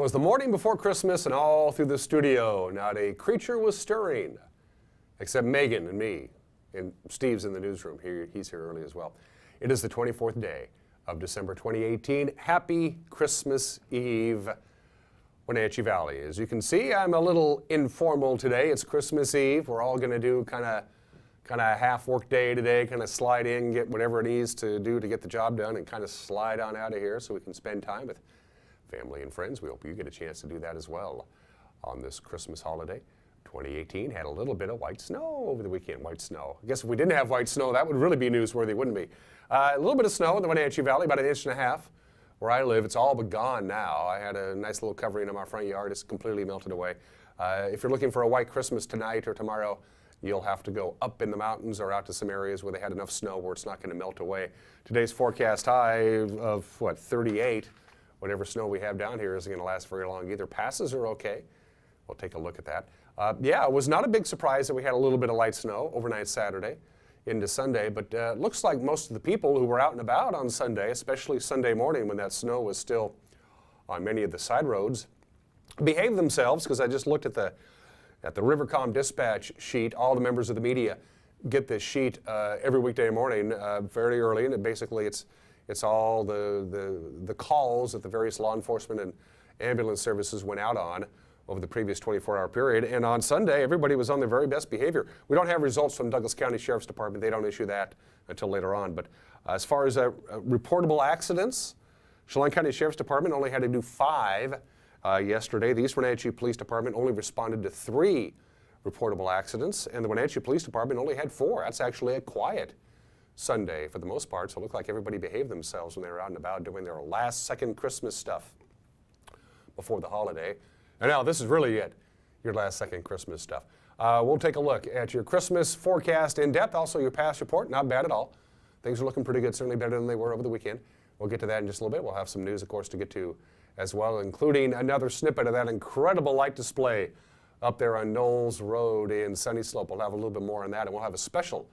'Twas the morning before Christmas, and all through the studio not a creature was stirring, except Megan and me. And Steve's in the newsroom. He's here early as well. It is the 24th day of December 2018. Happy Christmas Eve, Wenatchee Valley. As you can see, I'm a little informal today. It's Christmas Eve. We're all going to do kind of a half work day today, kind of slide in, get whatever it needs to do to get the job done, and kind of slide on out of here so we can spend time with family and friends. We hope you get a chance to do that as well on this Christmas holiday. 2018 had a little bit of white snow over the weekend. White snow. I guess if we didn't have white snow, that would really be newsworthy, wouldn't it be? A little bit of snow in the Wenatchee Valley, about 1.5 inches. Where I live, it's all but gone now. I had a nice little covering in my front yard. It's completely melted away. If you're looking for a white Christmas tonight or tomorrow, you'll have to go up in the mountains or out to some areas where they had enough snow where it's not going to melt away. Today's forecast high of, 38. Whatever snow we have down here isn't going to last very long either. Passes are okay. We'll take a look at that. Yeah, it was not a big surprise that we had a little bit of light snow overnight Saturday into Sunday, but looks like most of the people who were out and about on Sunday, especially Sunday morning when that snow was still on many of the side roads, behaved themselves, because I just looked at the Rivercom dispatch sheet. All the members of the media get this sheet every weekday morning very early, and it's all the calls that the various law enforcement and ambulance services went out on over the previous 24-hour period. And on Sunday, everybody was on their very best behavior. We don't have results from Douglas County Sheriff's Department. They don't issue that until later on. But as far as reportable accidents, Chelan County Sheriff's Department only had to do 5 yesterday. The East Wenatchee Police Department only responded to 3 reportable accidents, and the Wenatchee Police Department only had 4. That's actually a quiet Sunday for the most part, so it looked like everybody behaved themselves when they were out and about doing their last-second Christmas stuff before the holiday. And now this is really it, your last-second Christmas stuff. We'll take a look at your Christmas forecast in depth, also your past report. Not bad at all. Things are looking pretty good, certainly better than they were over the weekend. We'll get to that in just a little bit. We'll have some news, of course, to get to as well, including another snippet of that incredible light display up there on Knowles Road in Sunny Slope. We'll have a little bit more on that, and we'll have a special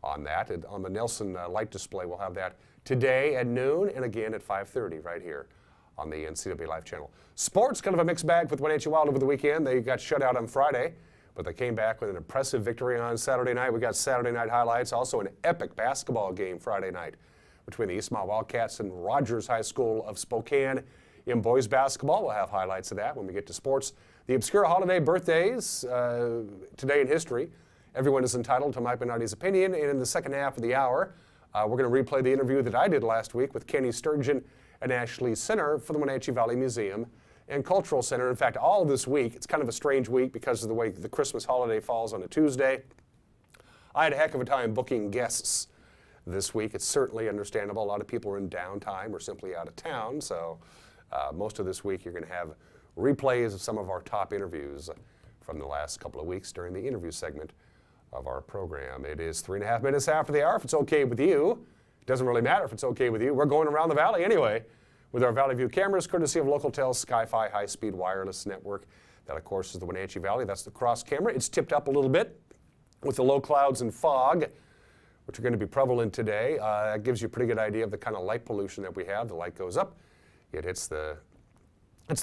on that, on the Nelson light display. We'll have that today at noon and again at 5:30 right here on the NCW Live channel. Sports, kind of a mixed bag with Wenatchee Wild over the weekend. They got shut out on Friday, but they came back with an impressive victory on Saturday night. We got Saturday night highlights, also an epic basketball game Friday night between the Eastmont Wildcats and Rogers High School of Spokane. In boys basketball, we'll have highlights of that when we get to sports. The obscure holiday birthdays, today in history. Everyone is entitled to Mike Benardi's opinion, and in the second half of the hour, we're going to replay the interview that I did last week with Kenny Sturgeon and Ashley Sinner for the Wenatchee Valley Museum and Cultural Center. In fact, all this week, it's kind of a strange week because of the way the Christmas holiday falls on a Tuesday. I had a heck of a time booking guests this week. It's certainly understandable. A lot of people are in downtime or simply out of town, so most of this week you're going to have replays of some of our top interviews from the last couple of weeks during the interview segment of our program. It is 3.5 minutes after the hour. If it's okay with you, it doesn't really matter if it's okay with you. We're going around the valley anyway with our Valley View cameras, courtesy of Localtel's Sky-Fi high-speed wireless network. That, of course, is the Wenatchee Valley. That's the cross camera. It's tipped up a little bit with the low clouds and fog, which are going to be prevalent today. That gives you a pretty good idea of the kind of light pollution that we have. The light goes up, it hits the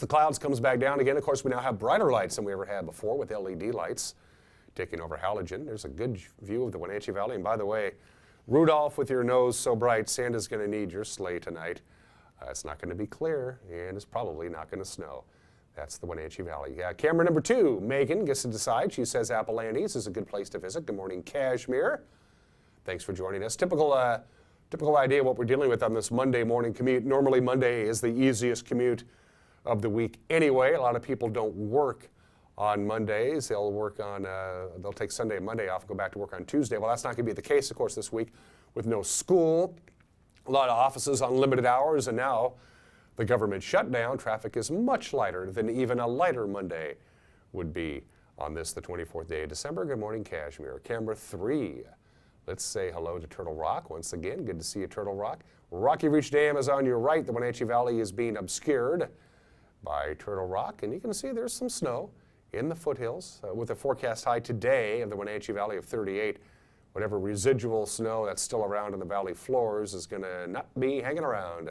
clouds, comes back down again. Of course, we now have brighter lights than we ever had before with LED lights taking over halogen. There's a good view of the Wenatchee Valley. And by the way, Rudolph, with your nose so bright, Santa's going to need your sleigh tonight. It's not going to be clear, and it's probably not going to snow. That's the Wenatchee Valley. Camera number 2, Megan gets to decide. She says Appalandies is a good place to visit. Good morning, Kashmir. Thanks for joining us. Typical idea of what we're dealing with on this Monday morning commute. Normally, Monday is the easiest commute of the week anyway. A lot of people don't work on Mondays. They'll take Sunday and Monday off and go back to work on Tuesday. Well, that's not going to be the case, of course, this week with no school, a lot of offices on limited hours, and now the government shutdown. Traffic is much lighter than even a lighter Monday would be on this, the 24th day of December. Good morning, Kashmir. Camera 3. Let's say hello to Turtle Rock once again. Good to see you, Turtle Rock. Rocky Reach Dam is on your right. The Wenatchee Valley is being obscured by Turtle Rock, and you can see there's some snow in the foothills with a forecast high today of the Wenatchee Valley of 38. Whatever residual snow that's still around in the valley floors is going to not be hanging around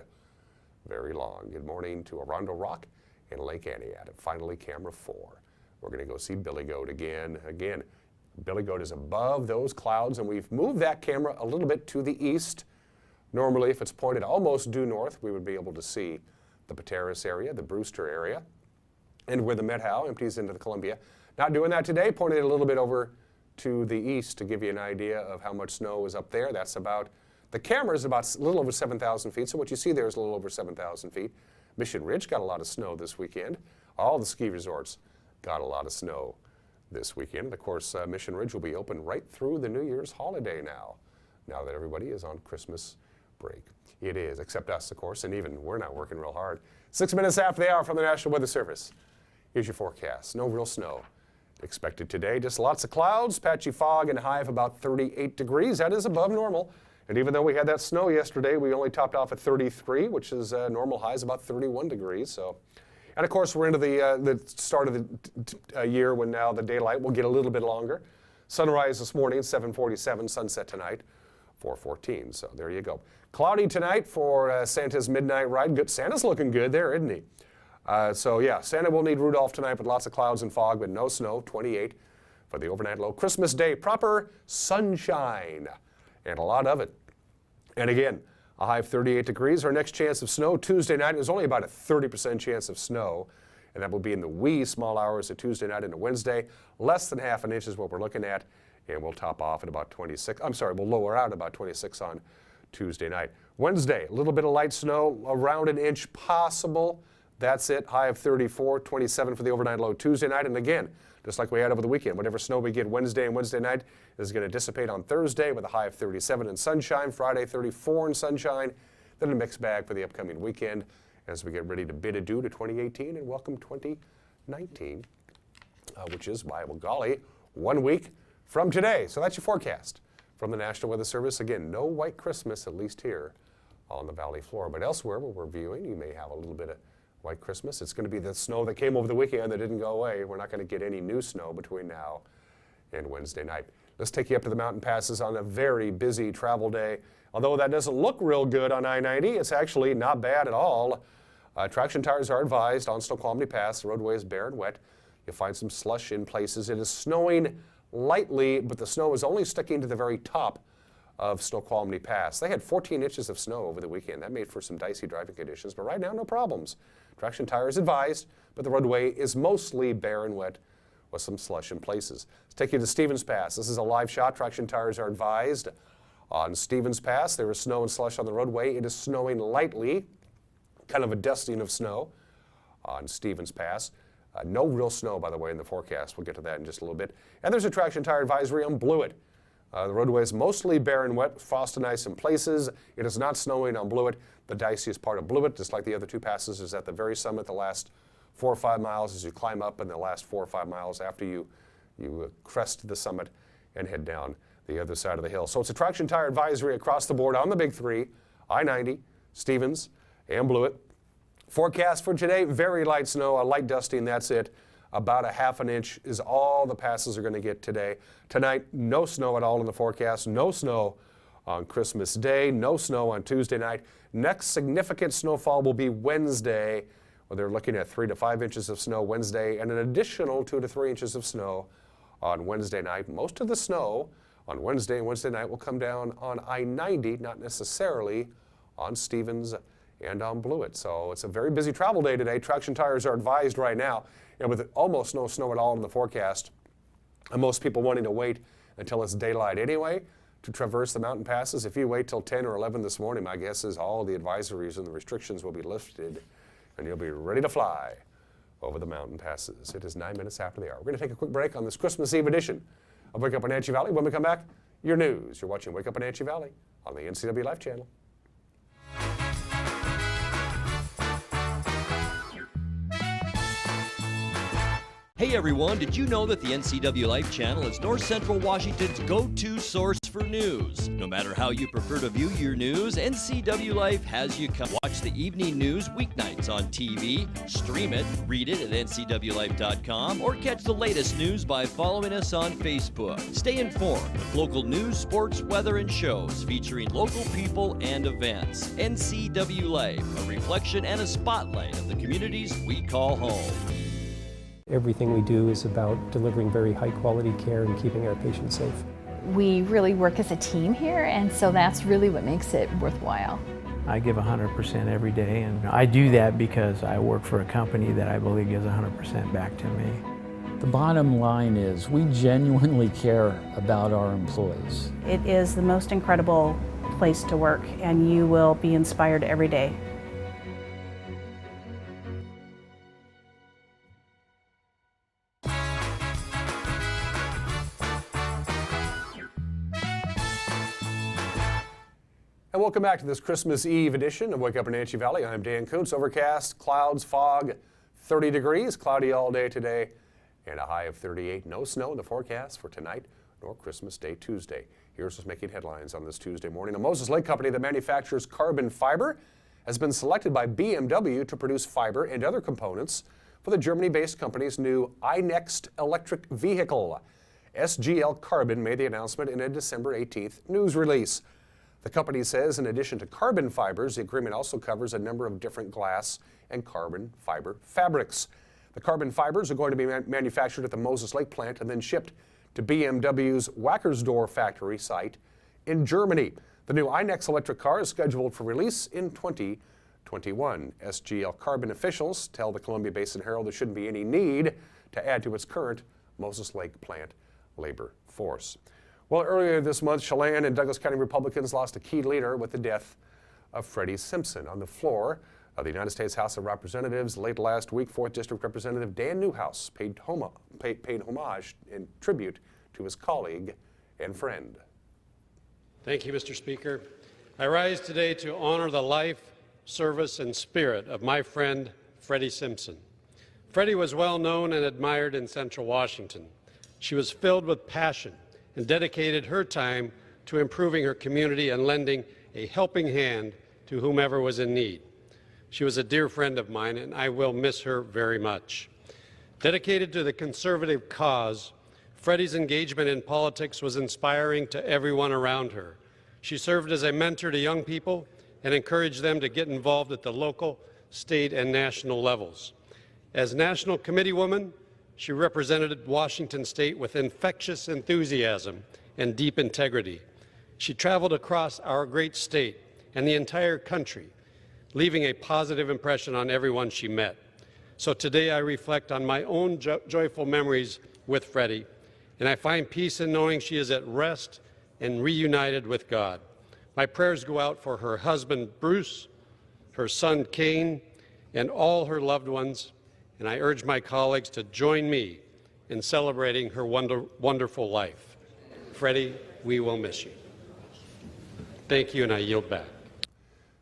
very long. Good morning to Arundel Rock in Lake Aniat. And finally, camera 4. We're going to go see Billy Goat again. Again, Billy Goat is above those clouds, and we've moved that camera a little bit to the east. Normally, if it's pointed almost due north, we would be able to see the Pateros area, the Brewster area, and where the Methow empties into the Columbia. Not doing that today, pointing it a little bit over to the east to give you an idea of how much snow is up there. That's about, the camera is about a little over 7,000 feet, so what you see there is a little over 7,000 feet. Mission Ridge got a lot of snow this weekend. All the ski resorts got a lot of snow this weekend. And of course, Mission Ridge will be open right through the New Year's holiday now that everybody is on Christmas break. It is, except us, of course, and even we're not working real hard. 6 minutes after the hour from the National Weather Service. Here's your forecast. No real snow expected today. Just lots of clouds, patchy fog, and a high of about 38 degrees. That is above normal. And even though we had that snow yesterday, we only topped off at 33, which is normal highs about 31 degrees. So, and of course, we're into the start of the year when now the daylight will get a little bit longer. Sunrise this morning, 7:47. Sunset tonight, 4:14. So there you go. Cloudy tonight for Santa's midnight ride. Good. Santa's looking good there, isn't he? So yeah, Santa will need Rudolph tonight with lots of clouds and fog, but no snow, 28 for the overnight low. Christmas Day, proper sunshine, and a lot of it. And again, a high of 38 degrees. Our next chance of snow Tuesday night is only about a 30% chance of snow, and that will be in the wee small hours of Tuesday night into Wednesday. Less than half an inch is what we're looking at, and we'll top off at about 26. I'm sorry, we'll lower out about 26 on Tuesday night. Wednesday, a little bit of light snow, around an inch possible. That's it, high of 34, 27 for the overnight low Tuesday night. And again, just like we had over the weekend, whatever snow we get Wednesday and Wednesday night is going to dissipate on Thursday with a high of 37 and sunshine. Friday, 34 and sunshine. Then a mixed bag for the upcoming weekend as we get ready to bid adieu to 2018 and welcome 2019, which is, by well, golly, 1 week from today. So that's your forecast from the National Weather Service. Again, no white Christmas, at least here on the valley floor. But elsewhere where we're viewing, you may have a little bit of white Christmas. It's going to be the snow that came over the weekend that didn't go away. We're not going to get any new snow between now and Wednesday night. Let's take you up to the mountain passes on a very busy travel day. Although that doesn't look real good on I-90, it's actually not bad at all. Traction tires are advised on Snoqualmie Pass. The roadway is bare and wet. You'll find some slush in places. It is snowing lightly, but the snow is only sticking to the very top of Snoqualmie Pass. They had 14 inches of snow over the weekend. That made for some dicey driving conditions, but right now, no problems. Traction tires advised, but the roadway is mostly bare and wet with some slush in places. Let's take you to Stevens Pass. This is a live shot. Traction tires are advised. On Stevens Pass, there is snow and slush on the roadway. It is snowing lightly, kind of a dusting of snow on Stevens Pass. No real snow, by the way, in the forecast. We'll get to that in just a little bit. And there's a traction tire advisory on Blewett. The roadway is mostly bare and wet, frost and ice in places. It is not snowing on Blewett. The diciest part of Blewett, just like the other two passes, is at the very summit, the last 4 or 5 miles as you climb up, and the last 4 or 5 miles after you crest the summit and head down the other side of the hill. So it's a traction tire advisory across the board on the big three, I-90, Stevens, and Blewett. Forecast for today, very light snow, a light dusting, that's it. About a half an inch is all the passes are going to get today. Tonight, no snow at all in the forecast. No snow on Christmas Day. No snow on Tuesday night. Next significant snowfall will be Wednesday, where they're looking at 3 to 5 inches of snow Wednesday and an additional 2 to 3 inches of snow on Wednesday night. Most of the snow on Wednesday and Wednesday night will come down on I-90, not necessarily on Stevens and on Blewett. So it's a very busy travel day today. Traction tires are advised right now. And with almost no snow at all in the forecast, and most people wanting to wait until it's daylight anyway to traverse the mountain passes. If you wait till 10 or 11 this morning, my guess is all the advisories and the restrictions will be lifted, and you'll be ready to fly over the mountain passes. It is 9 minutes after the hour. We're going to take a quick break on this Christmas Eve edition of Wake Up Wenatchee Valley. When we come back, your news. You're watching Wake Up Wenatchee Valley on the NCW Life Channel. Hey everyone, did you know that the NCW Life channel is North Central Washington's go-to source for news? No matter how you prefer to view your news, NCW Life has you covered. Watch the evening news weeknights on TV, stream it, read it at ncwlife.com, or catch the latest news by following us on Facebook. Stay informed with local news, sports, weather, and shows featuring local people and events. NCW Life, a reflection and a spotlight of the communities we call home. Everything we do is about delivering very high quality care and keeping our patients safe. We really work as a team here, and so that's really what makes it worthwhile. I give 100% every day, and I do that because I work for a company that I believe gives 100% back to me. The bottom line is we genuinely care about our employees. It is the most incredible place to work, and you will be inspired every day. And welcome back to this Christmas Eve edition of Wake Up Wenatchee Valley. I'm Dan Kuntz. Overcast, clouds, fog, 30 degrees, cloudy all day today, and a high of 38. No snow in the forecast for tonight nor Christmas Day Tuesday. Here's what's making headlines on this Tuesday morning. A Moses Lake company that manufactures carbon fiber has been selected by BMW to produce fiber and other components for the Germany-based company's new iNext electric vehicle. SGL Carbon made the announcement in a December 18th news release. The company says in addition to carbon fibers, the agreement also covers a number of different glass and carbon fiber fabrics. The carbon fibers are going to be manufactured at the Moses Lake plant and then shipped to BMW's Wackersdorf factory site in Germany. The new iNext electric car is scheduled for release in 2021. SGL Carbon officials tell the Columbia Basin Herald there shouldn't be any need to add to its current Moses Lake plant labor force. Well, earlier this month, Chelan and Douglas County Republicans lost a key leader with the death of Freddie Simpson. On the floor of the United States House of Representatives late last week, 4th District Representative Dan Newhouse paid homage and tribute to his colleague and friend. Thank you, Mr. Speaker. I rise today to honor the life, service, and spirit of my friend, Freddie Simpson. Freddie was well known and admired in Central Washington. She was filled with passion and dedicated her time to improving her community and lending a helping hand to whomever was in need. She was a dear friend of mine, and I will miss her very much. Dedicated to the conservative cause, Freddie's engagement in politics was inspiring to everyone around her. She served as a mentor to young people and encouraged them to get involved at the local, state, and national levels. As National Committee woman, she represented Washington State with infectious enthusiasm and deep integrity. She traveled across our great state and the entire country, leaving a positive impression on everyone she met. So today I reflect on my own joyful memories with Freddie, and I find peace in knowing she is at rest and reunited with God. My prayers go out for her husband, Bruce, her son, Kane, and all her loved ones, and I urge my colleagues to join me in celebrating her wonderful life. Freddie, we will miss you. Thank you, and I yield back.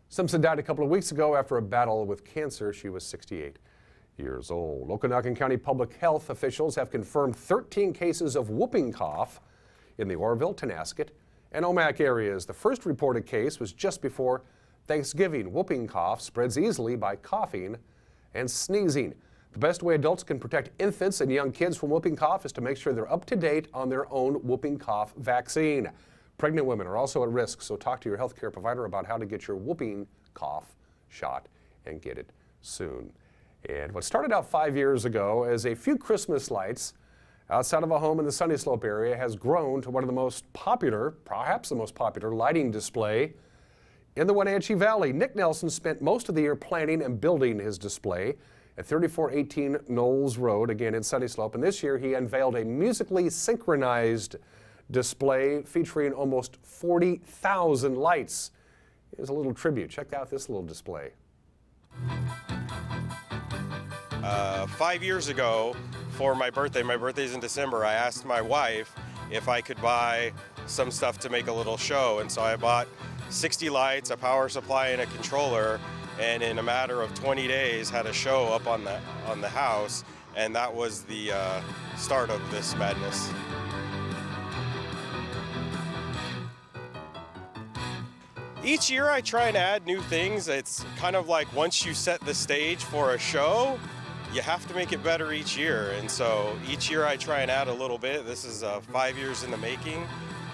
Simpson died a couple of weeks ago after a battle with cancer. She was 68 years old. Okanagan County Public Health officials have confirmed 13 cases of whooping cough in the Orville, Tenasket, and Omak areas. The first reported case was just before Thanksgiving. Whooping cough spreads easily by coughing and sneezing. The best way adults can protect infants and young kids from whooping cough is to make sure they're up to date on their own whooping cough vaccine. Pregnant women are also at risk, so talk to your healthcare provider about how to get your whooping cough shot and get it soon. And what started out 5 years ago as a few Christmas lights outside of a home in the Sunny Slope area has grown to one of the most popular, perhaps the most popular, lighting display in the Wenatchee Valley. Nick Nelson spent most of the year planning and building his display at 3418 Knowles Road, again in Sunny Slope. And this year he unveiled a musically synchronized display featuring almost 40,000 lights. Here's a little tribute. Check out this little display. 5 years ago, for my birthday's in December, I asked my wife if I could buy some stuff to make a little show. And so I bought 60 lights, a power supply, and a controller. And in a matter of 20 days had a show up on the house, and that was the start of this madness. Each year I try and add new things. It's kind of like once you set the stage for a show, you have to make it better each year. And so each year I try and add a little bit. This is 5 years in the making.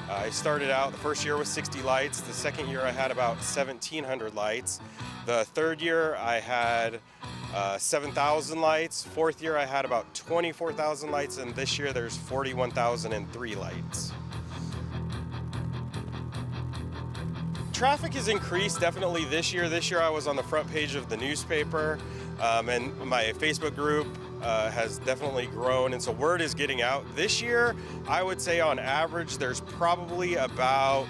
I started out, the first year was 60 lights. The second year I had about 1,700 lights. The third year I had 7,000 lights. Fourth year I had about 24,000 lights. And this year there's 41,003 lights. Traffic has increased definitely this year. This year I was on the front page of the newspaper, and my Facebook group has definitely grown, and so word is getting out. This year, I would say on average, there's probably about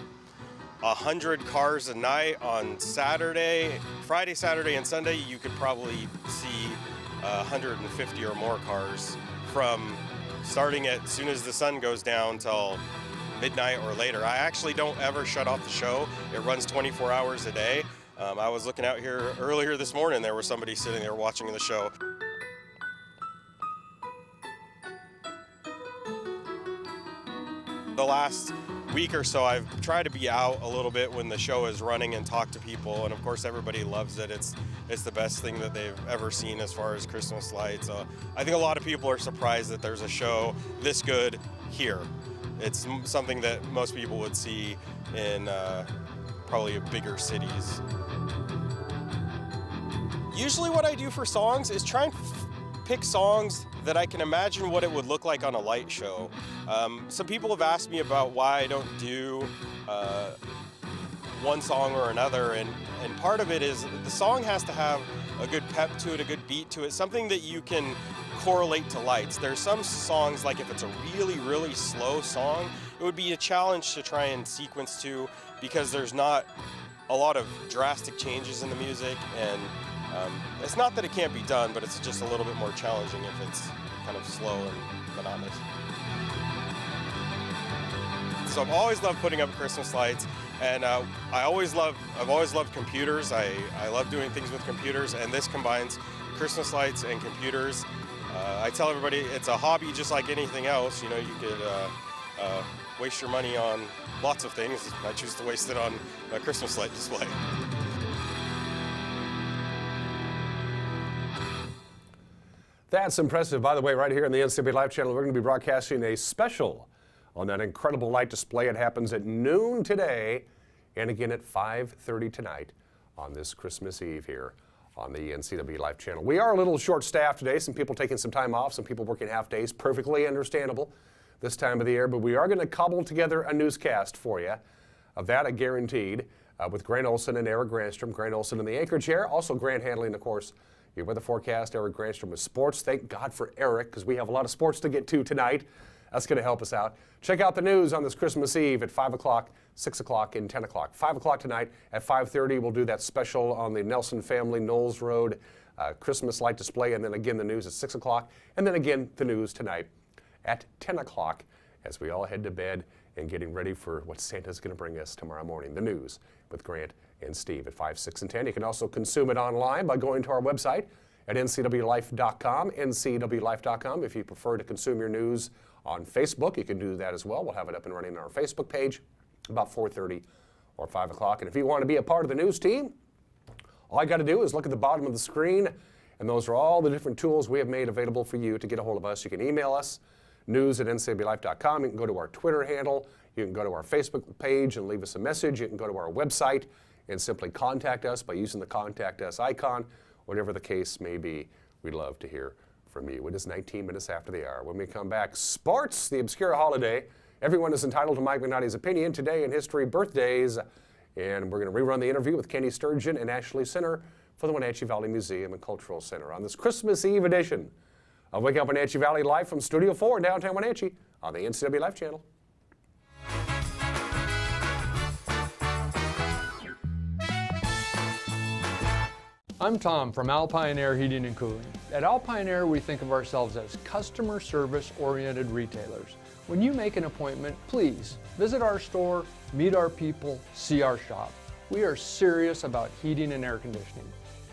100 cars a night on Saturday. Friday, Saturday, and Sunday, you could probably see 150 or more cars from starting as soon as the sun goes down till midnight or later. I actually don't ever shut off the show. It runs 24 hours a day. I was looking out here earlier this morning, there was somebody sitting there watching the show. The last week or so, I've tried to be out a little bit when the show is running and talk to people, and of course everybody loves it. It's the best thing that they've ever seen as far as Christmas lights. I think a lot of people are surprised that there's a show this good here. It's something that most people would see in probably bigger cities. Usually what I do for songs is try and pick songs that I can imagine what it would look like on a light show. Some people have asked me about why I don't do one song or another, and part of it is the song has to have a good pep to it, a good beat to it, something that you can correlate to lights. There's some songs, like if it's a really, really slow song, it would be a challenge to try and sequence to, because there's not a lot of drastic changes in the music, and it's not that it can't be done, but it's just a little bit more challenging if it's kind of slow and monotonous. So I've always loved putting up Christmas lights, and I've always loved computers. I love doing things with computers, and this combines Christmas lights and computers. I tell everybody it's a hobby just like anything else. You know, you could waste your money on lots of things. I choose to waste it on a Christmas light display. That's impressive. By the way, right here on the NCW Live channel, we're going to be broadcasting a special on that incredible light display. It happens at noon today and again at 5:30 tonight on this Christmas Eve here on the NCW Live channel. We are a little short-staffed today. Some people taking some time off, some people working half days. Perfectly understandable this time of the year, but we are going to cobble together a newscast for you. Of that, I guaranteed, with Grant Olson and Eric Granstrom. Grant Olson in the anchor chair, also Grant handling, of course, your weather forecast. Eric Granstrom with sports. Thank God for Eric, because we have a lot of sports to get to tonight. That's going to help us out. Check out the news on this Christmas Eve at 5 o'clock, 6 o'clock, and 10 o'clock. 5 o'clock tonight. At 5:30, we'll do that special on the Nelson family Knowles Road Christmas light display, and then again the news at 6 o'clock, and then again the news tonight at 10 o'clock as we all head to bed and getting ready for what Santa's going to bring us tomorrow morning. The news with Grant and Steve at 5, 6, and 10. You can also consume it online by going to our website at ncwlife.com, ncwlife.com. If you prefer to consume your news on Facebook, you can do that as well. We'll have it up and running on our Facebook page about 4:30 or 5 o'clock. And if you want to be a part of the news team, all you got to do is look at the bottom of the screen, and those are all the different tools we have made available for you to get a hold of us. You can email us, news@ncwlife.com. You can go to our Twitter handle. You can go to our Facebook page and leave us a message. You can go to our website and simply contact us by using the Contact Us icon. Whatever the case may be, we'd love to hear from you. It is 19 minutes after the hour. When we come back, sports, the obscure holiday. Everyone is entitled to Mike Magnotti's opinion. Today in history, birthdays. And we're going to rerun the interview with Kenny Sturgeon and Ashley Sinner for the Wenatchee Valley Museum and Cultural Center on this Christmas Eve edition of Wake Up Wenatchee Valley, live from Studio 4 in downtown Wenatchee on the NCW Live channel. I'm Tom from Alpine Air Heating and Cooling. At Alpine Air, we think of ourselves as customer service-oriented retailers. When you make an appointment, please visit our store, meet our people, see our shop. We are serious about heating and air conditioning.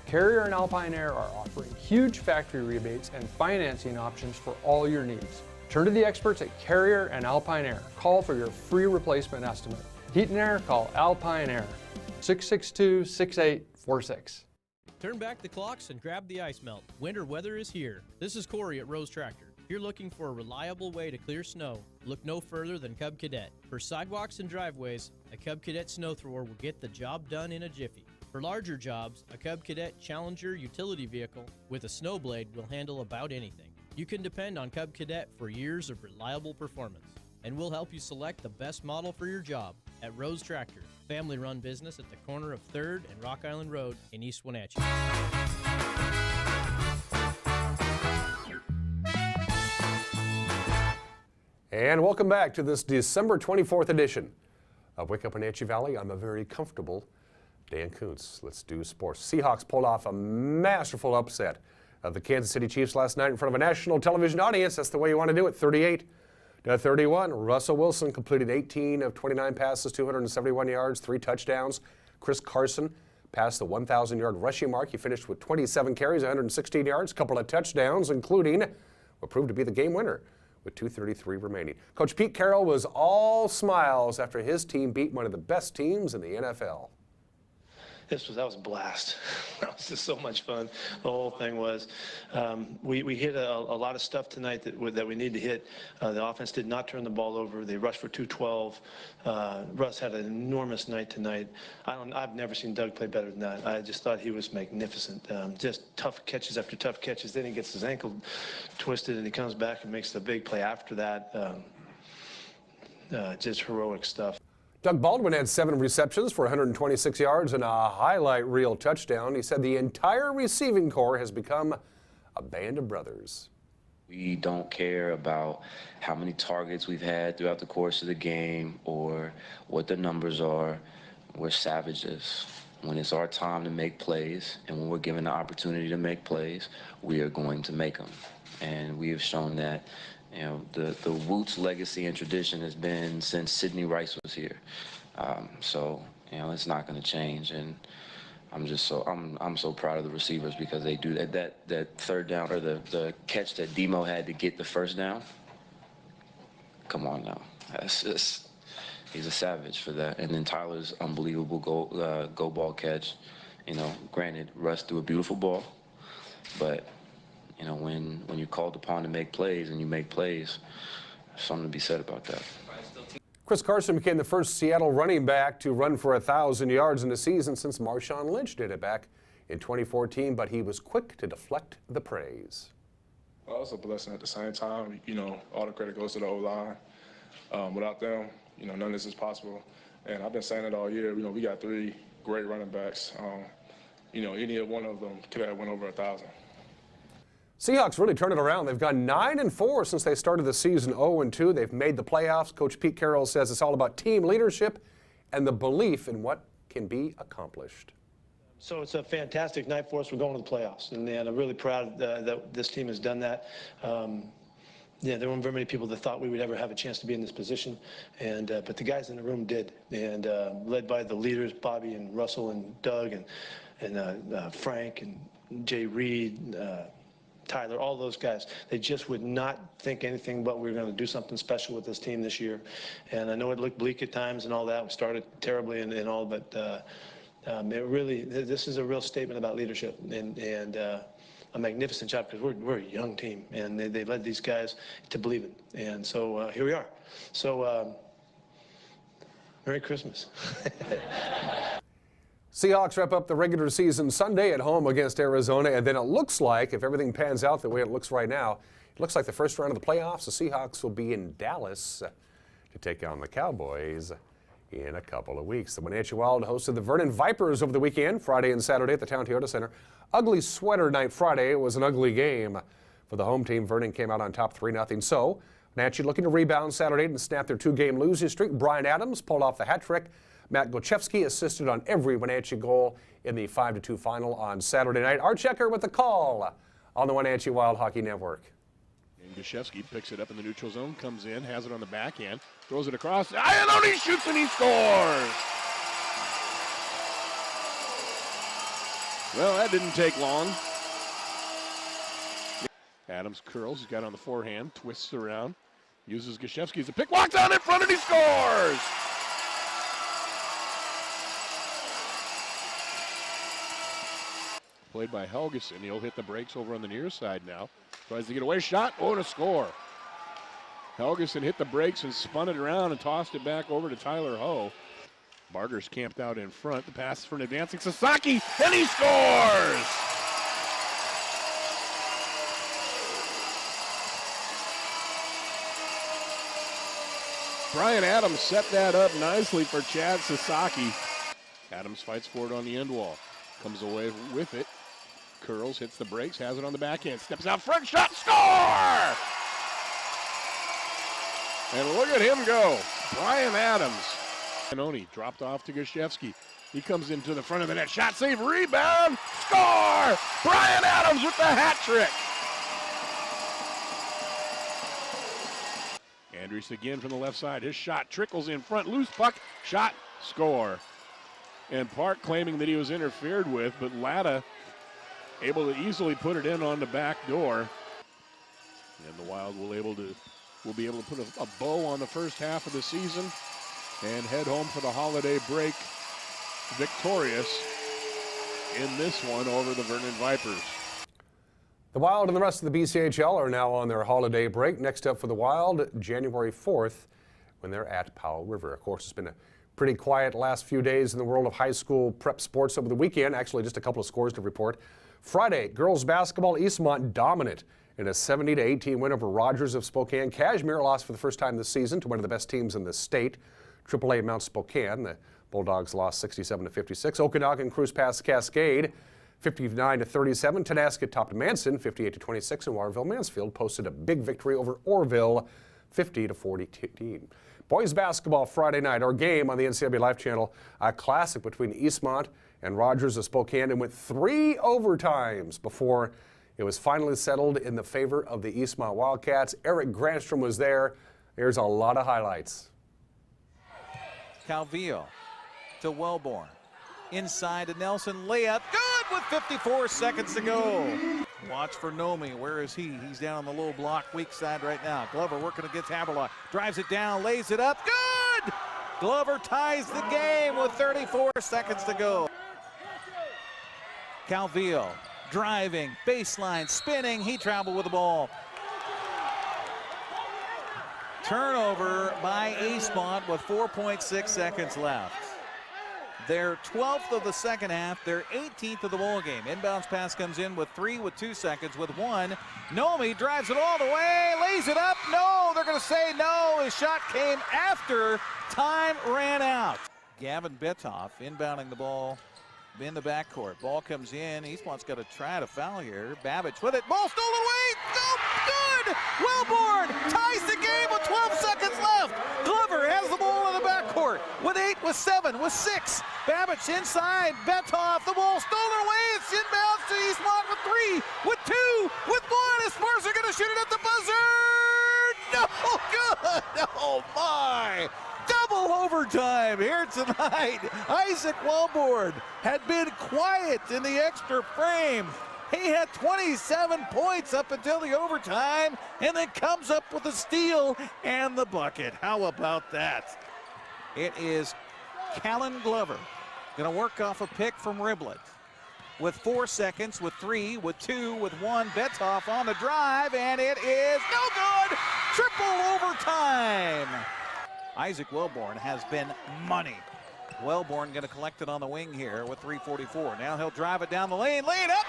Carrier and Alpine Air are offering huge factory rebates and financing options for all your needs. Turn to the experts at Carrier and Alpine Air. Call for your free replacement estimate. Heat and air, call Alpine Air, 662-6846. Turn back the clocks and grab the ice melt. Winter weather is here. This is Corey at Rose Tractor. If you're looking for a reliable way to clear snow, look no further than Cub Cadet. For sidewalks and driveways, a Cub Cadet snow thrower will get the job done in a jiffy. For larger jobs, a Cub Cadet Challenger utility vehicle with a snow blade will handle about anything. You can depend on Cub Cadet for years of reliable performance, and we'll help you select the best model for your job at Rose Tractor, family-run business at the corner of 3rd and Rock Island Road in East Wenatchee. And welcome back to this December 24th edition of Wake Up Wenatchee Valley. I'm a very comfortable Dan Kuntz. Let's do sports. Seahawks pulled off a masterful upset of the Kansas City Chiefs last night in front of a national television audience. That's the way you want to do it, 38-31. Russell Wilson completed 18 of 29 passes, 271 yards, 3 touchdowns. Chris Carson passed the 1,000-yard rushing mark. He finished with 27 carries, 116 yards, a couple of touchdowns, including what proved to be the game winner with 2:33 remaining. Coach Pete Carroll was all smiles after his team beat one of the best teams in the NFL. That was a blast. That was just so much fun. The whole thing was, we hit a lot of stuff tonight that we need to hit. The offense did not turn the ball over. They rushed for 212. Russ had an enormous night tonight. I've never seen Doug play better than that. I just thought he was magnificent. Just tough catches after tough catches. Then he gets his ankle twisted and he comes back and makes the big play after that. Just heroic stuff. Doug Baldwin had 7 receptions for 126 yards and a highlight reel touchdown. He said the entire receiving corps has become a band of brothers. We don't care about how many targets we've had throughout the course of the game or what the numbers are. We're savages. When it's our time to make plays and when we're given the opportunity to make plays, we are going to make them. And we have shown that. You know, the Woots legacy and tradition has been since Sidney Rice was here. So, you know, it's not going to change. And I'm so proud of the receivers because they do that third down or the catch that Demo had to get the first down. Come on now. That's just, he's a savage for that. And then Tyler's unbelievable go ball catch. You know, granted, Russ threw a beautiful ball, but you know, when you're called upon to make plays and you make plays, there's something to be said about that. Chris Carson became the first Seattle running back to run for 1,000 yards in a season since Marshawn Lynch did it back in 2014, but he was quick to deflect the praise. Well, it's a blessing at the same time. You know, all the credit goes to the O-line. Without them, you know, none of this is possible. And I've been saying it all year. You know, we got 3 great running backs. You know, any one of them could have went over 1,000. Seahawks really turned it around. They've gone 9-4 since they started the season 0-2. They've made the playoffs. Coach Pete Carroll says it's all about team leadership and the belief in what can be accomplished. So it's a fantastic night for us. We're going to the playoffs, and I'm really proud that this team has done that. Yeah, there weren't very many people that thought we would ever have a chance to be in this position, but the guys in the room did, and led by the leaders, Bobby and Russell and Doug and Frank and Jay Reed, Tyler, all those guys. They just would not think anything but we were going to do something special with this team this year. And I know it looked bleak at times and all that. We started terribly and all, but it really, this is a real statement about leadership and a magnificent job because we're a young team and they led these guys to believe it. And so here we are. So Merry Christmas. Seahawks wrap up the regular season Sunday at home against Arizona, and then it looks like, if everything pans out the way it looks right now, it looks like the first round of the playoffs, the Seahawks will be in Dallas to take on the Cowboys in a couple of weeks. The Wenatchee Wild hosted the Vernon Vipers over the weekend, Friday and Saturday at the Town Toyota Center. Ugly sweater night Friday. It was an ugly game for the home team. Vernon came out on top 3-0. So Wenatchee looking to rebound Saturday and snap their 2-game losing streak. Brian Adams pulled off the hat trick. Matt Gochevsky assisted on every Wenatchee goal in the 5-2 final on Saturday night. Art Checker with the call on the Wenatchee Wild Hockey Network. And Gochevsky picks it up in the neutral zone, comes in, has it on the backhand, throws it across. Iannone shoots and he scores! Well, that didn't take long. Adams curls, he's got it on the forehand, twists around, uses Gashevsky as a pick, walks out in front and he scores! Played by Helgeson, he'll hit the brakes over on the near side now. Tries to get away, shot, oh, and a score. Helgeson hit the brakes and spun it around and tossed it back over to Tyler Ho. Barger's camped out in front, the pass for an advancing Sasaki, and he scores! Brian Adams set that up nicely for Chad Sasaki. Adams fights for it on the end wall. Comes away with it. Curls, hits the brakes, has it on the backhand. Steps out front, shot, score! And look at him go. Brian Adams. Canoni dropped off to Gashevsky. He comes into the front of the net. Shot, save, rebound, score! Brian Adams with the hat trick. Andrews again from the left side. His shot trickles in front. Loose puck. Shot. Score. And Park claiming that he was interfered with, but Latta able to easily put it in on the back door. And the Wild will be able to put a bow on the first half of the season and head home for the holiday break victorious in this one over the Vernon Vipers. The Wild and the rest of the BCHL are now on their holiday break. Next up for the Wild, January 4th, when they're at Powell River. Of course, it's been a pretty quiet last few days in the world of high school prep sports over the weekend. Actually, just a couple of scores to report. Friday, girls basketball, Eastmont dominant in a 70-18 win over Rogers of Spokane. Cashmere lost for the first time this season to one of the best teams in the state, AAA Mount Spokane. The Bulldogs lost 67-56. Okanagan cruised past Cascade, 59-37. Tenasket topped Manson, 58-26, and Waterville Mansfield posted a big victory over Orville, 50-14. Boys basketball Friday night, our game on the NCAA Life Channel, a classic between Eastmont and Rogers of Spokane, and went 3 overtimes before it was finally settled in the favor of the Eastmont Wildcats. Eric Granstrom was there. There's a lot of highlights. Calvillo to Wellborn. Inside to Nelson, layup, good with 54 seconds to go. Watch for Nomi, where is he? He's down on the low block, weak side right now. Glover working against Haberlock, drives it down, lays it up, good! Glover ties the game with 34 seconds to go. Calvillo driving, baseline, spinning, he traveled with the ball. Turnover by Eastmont with 4.6 seconds left. Their 12th of the second half, their 18th of the ball game. Inbounds pass comes in with 3 with 2 seconds with 1. Nomi drives it all the way, lays it up. No, they're going to say no. His shot came after time ran out. Gavin Betoff inbounding the ball in the backcourt. Ball comes in. Eastmont's got to try to foul here. Babbage with it. Ball stolen away. No, good. Wellborn ties the game with 12 seconds left. Glover has the ball in the backcourt with 8, with 7, with 6. Babbage inside. Betoff. The ball stolen away. It's inbounds to Eastmont with 3, with 2, with 1. As Spurs are going to shoot it at the buzzer. No good. Oh my. Double overtime here tonight. Isaac Wellborn had been quiet in the extra frame. He had 27 points up until the overtime and then comes up with a steal and the bucket. How about that? It is Callan Glover going to work off a pick from Riblet with 4 seconds, with 3, with 2, with 1. Betoff on the drive, and it is no good. Triple overtime. Isaac Wellborn has been money. Wellborn going to collect it on the wing here with 3:44. Now he'll drive it down the lane, lay it up,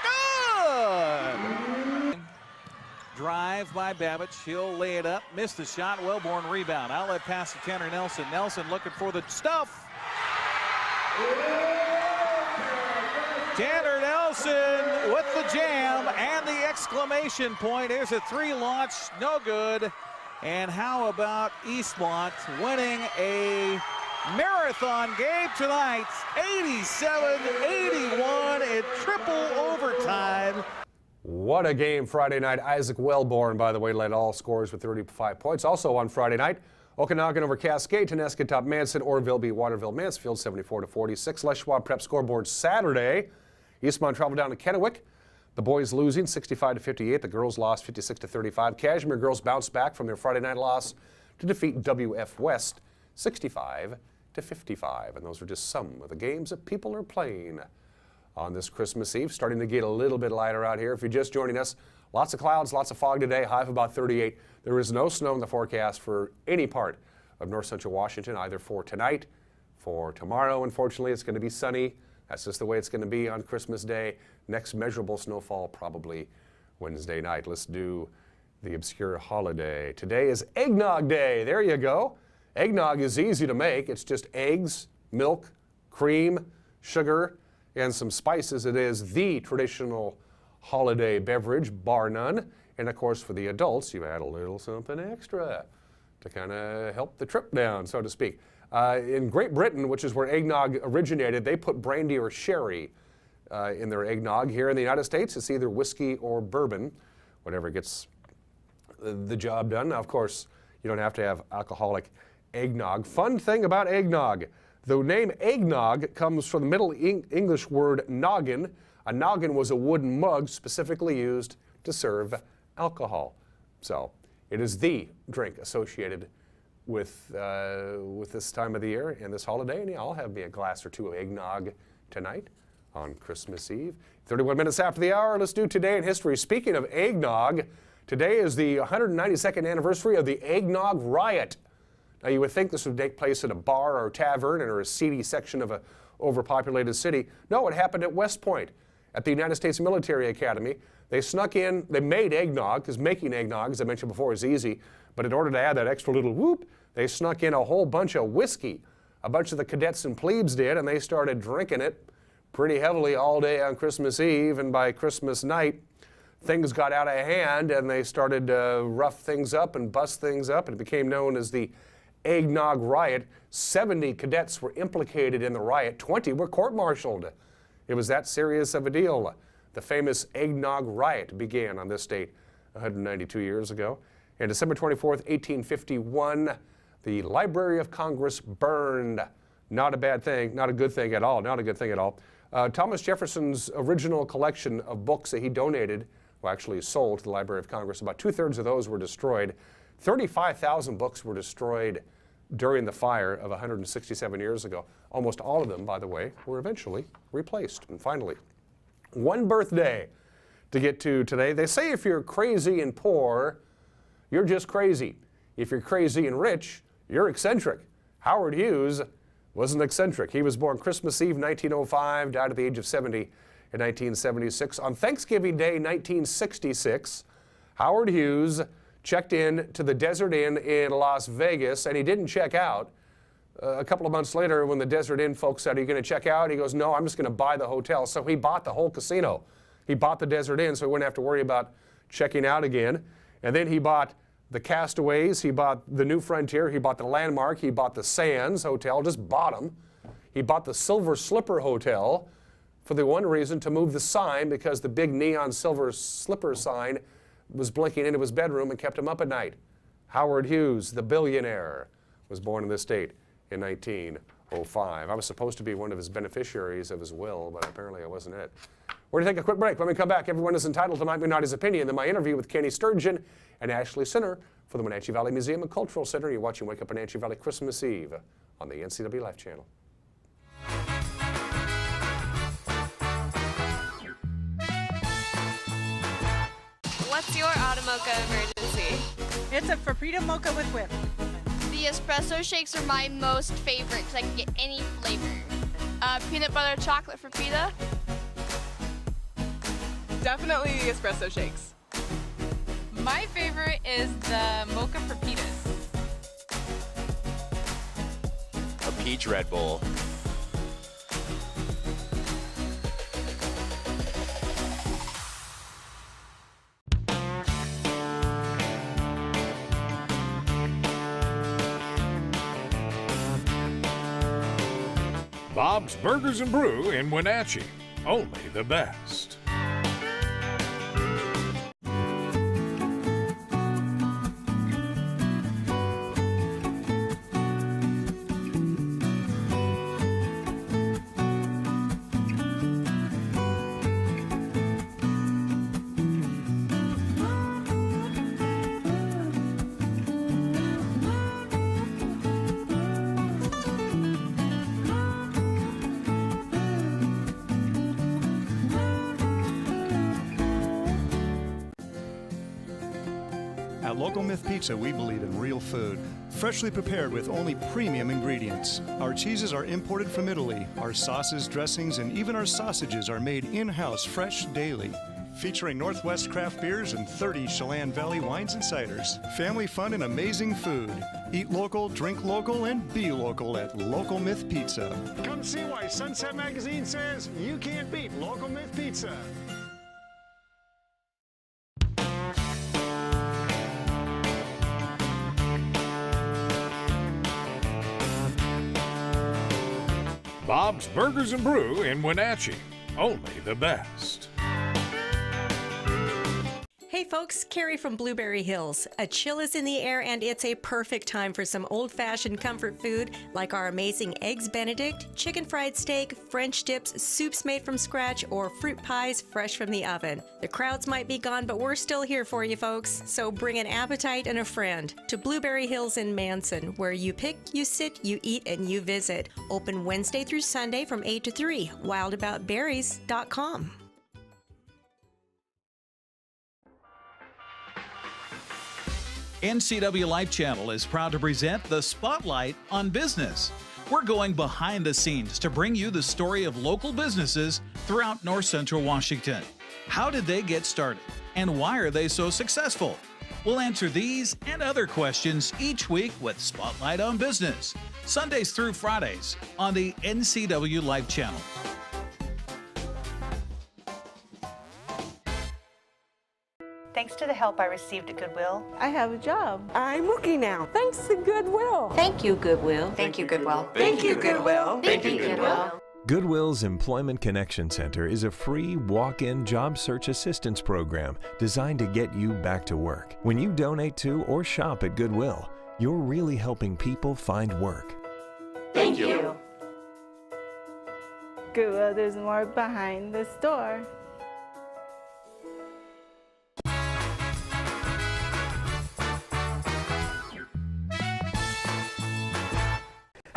good! Drive by Babbage, he'll lay it up, missed the shot, Wellborn rebound. Outlet pass to Tanner Nelson. Nelson looking for the stuff. Tanner Nelson with the jam and the exclamation point. Here's a 3 launch, no good. And how about Eastmont winning a marathon game tonight, 87-81 in triple overtime. What a game Friday night. Isaac Wellborn, by the way, led all scorers with 35 points. Also on Friday night, Okanagan over Cascade, Tenasket top Manson, Orville beat Waterville Mansfield 74-46. Les Schwab Prep scoreboard Saturday. Eastmont traveled down to Kennewick. The boys losing 65-58. The girls lost 56-35. Cashmere girls bounced back from their Friday night loss to defeat WF West 65-55. And those are just some of the games that people are playing on this Christmas Eve. Starting to get a little bit lighter out here. If you're just joining us, lots of clouds, lots of fog today, high of about 38. There is no snow in the forecast for any part of north central Washington, either for tonight, for tomorrow. Unfortunately, it's going to be sunny. That's just the way it's going to be on Christmas Day. Next measurable snowfall probably Wednesday night. Let's do the obscure holiday. Today is Eggnog Day. There you go. Eggnog is easy to make. It's just eggs, milk, cream, sugar, and some spices. It is the traditional holiday beverage, bar none. And of course, for the adults, you add a little something extra to kind of help the trip down, so to speak. In Great Britain, which is where eggnog originated, they put brandy or sherry in their eggnog. Here in the United States, it's either whiskey or bourbon, whatever gets the job done. Now, of course, you don't have to have alcoholic eggnog. Fun thing about eggnog, the name eggnog comes from the Middle English word noggin. A noggin was a wooden mug specifically used to serve alcohol. So it is the drink associated with this time of the year and this holiday. And yeah, I'll have me a glass or two of eggnog tonight on Christmas Eve. 31 minutes after the hour, let's do Today in History. Speaking of eggnog, today is the 192nd anniversary of the Eggnog Riot. Now, you would think this would take place at a bar or tavern or a seedy section of an overpopulated city. No, it happened at West Point at the United States Military Academy. They snuck in, they made eggnog, because making eggnog, as I mentioned before, is easy. But in order to add that extra little whoop, they snuck in a whole bunch of whiskey. A bunch of the cadets and plebes did, and they started drinking it pretty heavily all day on Christmas Eve. And by Christmas night, things got out of hand, and they started to rough things up and bust things up, and it became known as the Eggnog Riot. 70 cadets were implicated in the riot. 20 were court-martialed. It was that serious of a deal. The famous Eggnog Riot began on this date 192 years ago. And December 24th, 1851, the Library of Congress burned. Not a bad thing, not a good thing at all, not a good thing at all. Thomas Jefferson's original collection of books that he donated, well, actually sold to the Library of Congress, about 2/3 of those were destroyed. 35,000 books were destroyed during the fire of 167 years ago. Almost all of them, by the way, were eventually replaced. And finally, one birthday to get to today. They say if you're crazy and poor, you're just crazy. If you're crazy and rich, you're eccentric. Howard Hughes wasn't eccentric. He was born Christmas Eve, 1905, died at the age of 70 in 1976. On Thanksgiving Day, 1966, Howard Hughes checked in to the Desert Inn in Las Vegas, and he didn't check out. A couple of months later, when the Desert Inn folks said, "Are you going to check out?" He goes, "No, I'm just going to buy the hotel." So he bought the whole casino. He bought the Desert Inn so he wouldn't have to worry about checking out again. And then he bought the Castaways, he bought the New Frontier, he bought the Landmark, he bought the Sands Hotel, just bought them. He bought the Silver Slipper Hotel for the one reason, to move the sign, because the big neon Silver Slipper sign was blinking into his bedroom and kept him up at night. Howard Hughes, the billionaire, was born in this state in 1905. I was supposed to be one of his beneficiaries of his will, but apparently I wasn't it. We're going to take a quick break. When we come back, everyone is entitled to Mike Minardi's opinion. Then my interview with Kenny Sturgeon and Ashley Sinner for the Wenatchee Valley Museum and Cultural Center. You're watching Wake Up Wenatchee Valley Christmas Eve on the NCW Life Channel. What's your Automocha emergency? It's a Frappuccino mocha with whip. The espresso shakes are my most favorite because I can get any flavor. Peanut butter chocolate for pita. Definitely the espresso shakes. My favorite is the mocha for pitas. A peach Red Bull. Bob's Burgers and Brew in Wenatchee. Only the best. At Local Myth Pizza, we believe in real food, freshly prepared with only premium ingredients. Our cheeses are imported from Italy. Our sauces, dressings, and even our sausages are made in-house fresh daily. Featuring Northwest craft beers and 30 Chelan Valley wines and ciders. Family fun and amazing food. Eat local, drink local, and be local at Local Myth Pizza. Come see why Sunset Magazine says you can't beat Local Myth Pizza. Bob's Burgers and Brew in Wenatchee. Only the best. Hey folks, Carrie from Blueberry Hills. A chill is in the air and it's a perfect time for some old-fashioned comfort food like our amazing Eggs Benedict, chicken fried steak, French dips, soups made from scratch, or fruit pies fresh from the oven. The crowds might be gone, but we're still here for you folks. So bring an appetite and a friend to Blueberry Hills in Manson, where you pick, you sit, you eat, and you visit. Open Wednesday through Sunday from 8 to 3. wildaboutberries.com. NCW Life Channel is proud to present the Spotlight on Business. We're going behind the scenes to bring you the story of local businesses throughout North Central Washington. How did they get started? And why are they so successful? We'll answer these and other questions each week with Spotlight on Business, Sundays through Fridays on the NCW Life Channel. Thanks to the help I received at Goodwill, I have a job. I'm working now. Thanks to Goodwill. Thank you, Goodwill. Thank you, Goodwill. Thank you, Goodwill. Thank you, Goodwill. Goodwill's Employment Connection Center is a free walk-in job search assistance program designed to get you back to work. When you donate to or shop at Goodwill, you're really helping people find work. Thank you. Goodwill, there's more behind the store.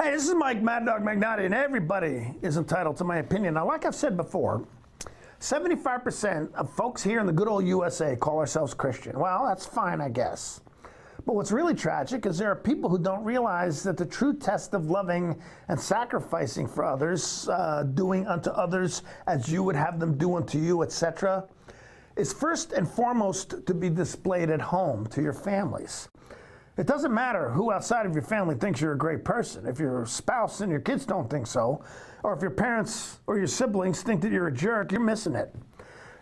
Hey, this is Mike Mad Dog McNaughty, and everybody is entitled to my opinion. Now, like I've said before, 75% of folks here in the good old USA call ourselves Christian. Well, that's fine, I guess. But what's really tragic is there are people who don't realize that the true test of loving and sacrificing for others, doing unto others as you would have them do unto you, etc., is first and foremost to be displayed at home to your families. It doesn't matter who outside of your family thinks you're a great person. If your spouse and your kids don't think so, or if your parents or your siblings think that you're a jerk, you're missing it.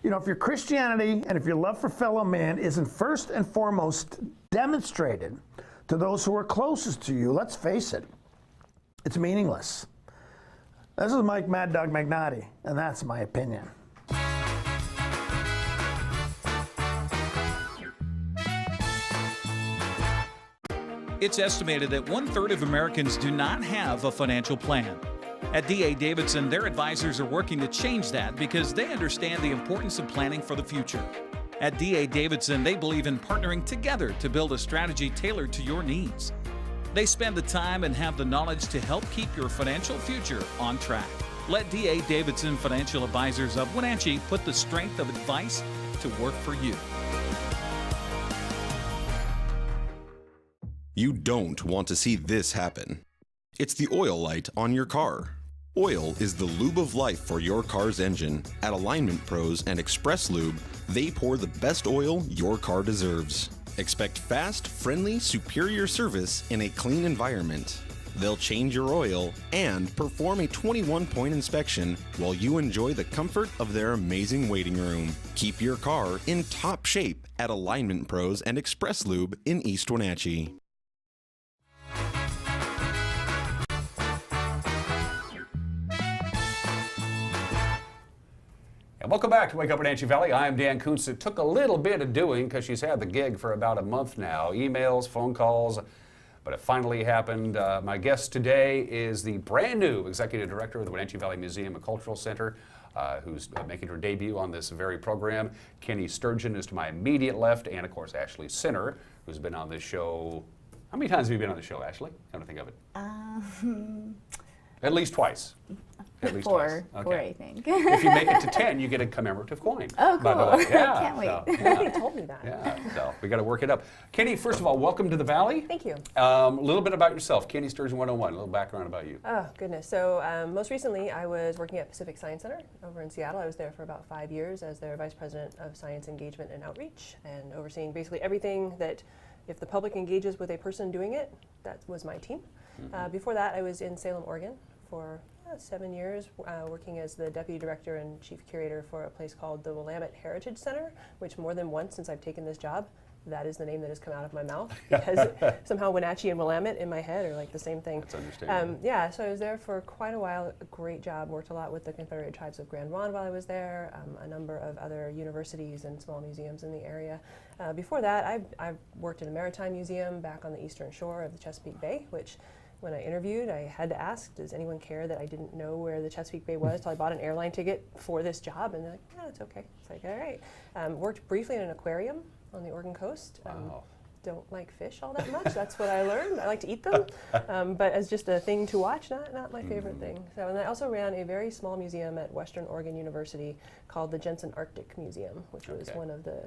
You know, if your Christianity and if your love for fellow man isn't first and foremost demonstrated to those who are closest to you, let's face it, it's meaningless. This is Mike Mad Dog McNaughty, and that's my opinion. It's estimated that 1/3 of Americans do not have a financial plan. At D.A. Davidson, their advisors are working to change that because they understand the importance of planning for the future. At D.A. Davidson, they believe in partnering together to build a strategy tailored to your needs. They spend the time and have the knowledge to help keep your financial future on track. Let D.A. Davidson Financial Advisors of Wenatchee put the strength of advice to work for you. You don't want to see this happen. It's the oil light on your car. Oil is the lube of life for your car's engine. At Alignment Pros and Express Lube, they pour the best oil your car deserves. Expect fast, friendly, superior service in a clean environment. They'll change your oil and perform a 21-point inspection while you enjoy the comfort of their amazing waiting room. Keep your car in top shape at Alignment Pros and Express Lube in East Wenatchee. And welcome back to Wake Up Wenatchee Valley. I'm Dan Kuntz. It took a little bit of doing because she's had the gig for about a month now. Emails, phone calls, but it finally happened. My guest today is the brand new Executive Director of the Wenatchee Valley Museum and Cultural Center, who's making her debut on this very program. Kenny Sturgeon is to my immediate left, and of course Ashley Sinner, who's been on this show. How many times have you been on the show, Ashley? Come to think of it. At least twice. At least Four, twice. four, I think. If you make it to 10, you get a commemorative coin. Oh, by the cool. way. Yeah, Can't wait. so, Nobody told me that. Yeah, so we got to work it up. Kenny, first of all, welcome to the Valley. Thank you. A little bit about yourself. Kenny Sturgeon 101, a little background about you. Oh, goodness. So most recently, I was working at Pacific Science Center over in Seattle. I was there for about 5 years as their Vice President of Science Engagement and Outreach, and overseeing basically everything that, if the public engages with a person doing it, that was my team. Before that, I was in Salem, Oregon for 7 years, working as the Deputy Director and Chief Curator for a place called the Willamette Heritage Center, which more than once since I've taken this job, that is the name that has come out of my mouth, because somehow Wenatchee and Willamette in my head are like the same thing. That's understandable. Yeah, so I was there for quite a while, a great job, worked a lot with the Confederated Tribes of Grand Ronde while I was there, a number of other universities and small museums in the area. Before that, I've worked in a maritime museum back on the eastern shore of the Chesapeake Bay, which when I interviewed, I had to ask, does anyone care that I didn't know where the Chesapeake Bay was? So I bought an airline ticket for this job, and they're like, yeah, it's okay. It's like, all right. Worked briefly in an aquarium on the Oregon coast. Wow. Don't like fish all that much. That's what I learned. I like to eat them, but as just a thing to watch, not my favorite thing. So, and I also ran a very small museum at Western Oregon University called the Jensen Arctic Museum, which was one of the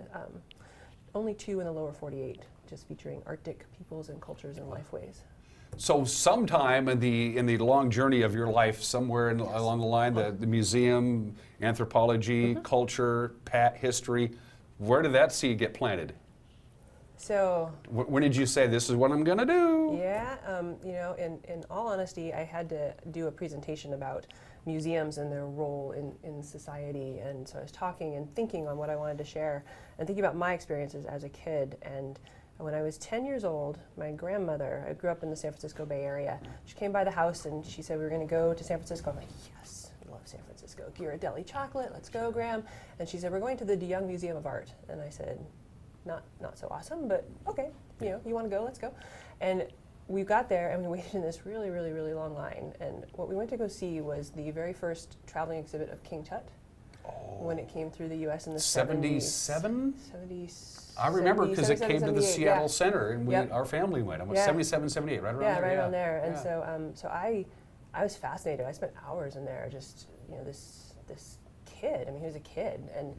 only two in the lower 48, just featuring Arctic peoples and cultures and lifeways. So sometime in the long journey of your life, somewhere along the line, the museum, anthropology, culture, history, where did that seed get planted? So when did you say, this is what I'm going to do? Yeah, you know, in all honesty, I had to do a presentation about museums and their role in society, and so I was talking and thinking on what I wanted to share and thinking about my experiences as a kid. And when I was 10 years old, my grandmother, I grew up in the San Francisco Bay Area, she came by the house and she said we were going to go to San Francisco. I'm like, yes, I love San Francisco. Ghirardelli chocolate, let's go, Graham. And she said, we're going to the DeYoung Museum of Art. And I said, not so awesome, but okay, you know, you want to go, let's go. And we got there and we waited in this really, really, really long line. And what we went to go see was the very first traveling exhibit of King Tut when it came through the U.S. in the 77? 70s. I remember because it came to the Seattle yeah. Center and our family went. Almost 77, 78, right around there. Yeah, right around there. And so I was fascinated. I spent hours in there just, you know, this kid. I mean, he was a kid, and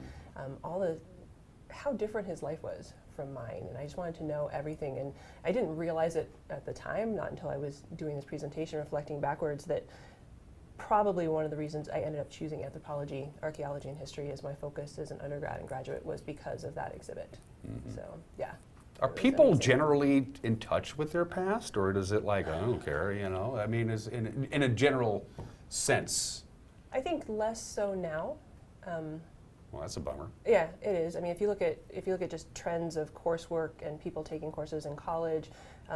how different his life was from mine, and I just wanted to know everything, and I didn't realize it at the time, not until I was doing this presentation, reflecting backwards, that probably one of the reasons I ended up choosing anthropology, archaeology, and history as my focus as an undergrad and graduate was because of that exhibit. So, yeah. Are people generally in touch with their past, or is it like, I don't care, you know? I mean, is in a general sense? I think less so now. Well, that's a bummer. Yeah, it is. I mean, if you look at just trends of coursework and people taking courses in college,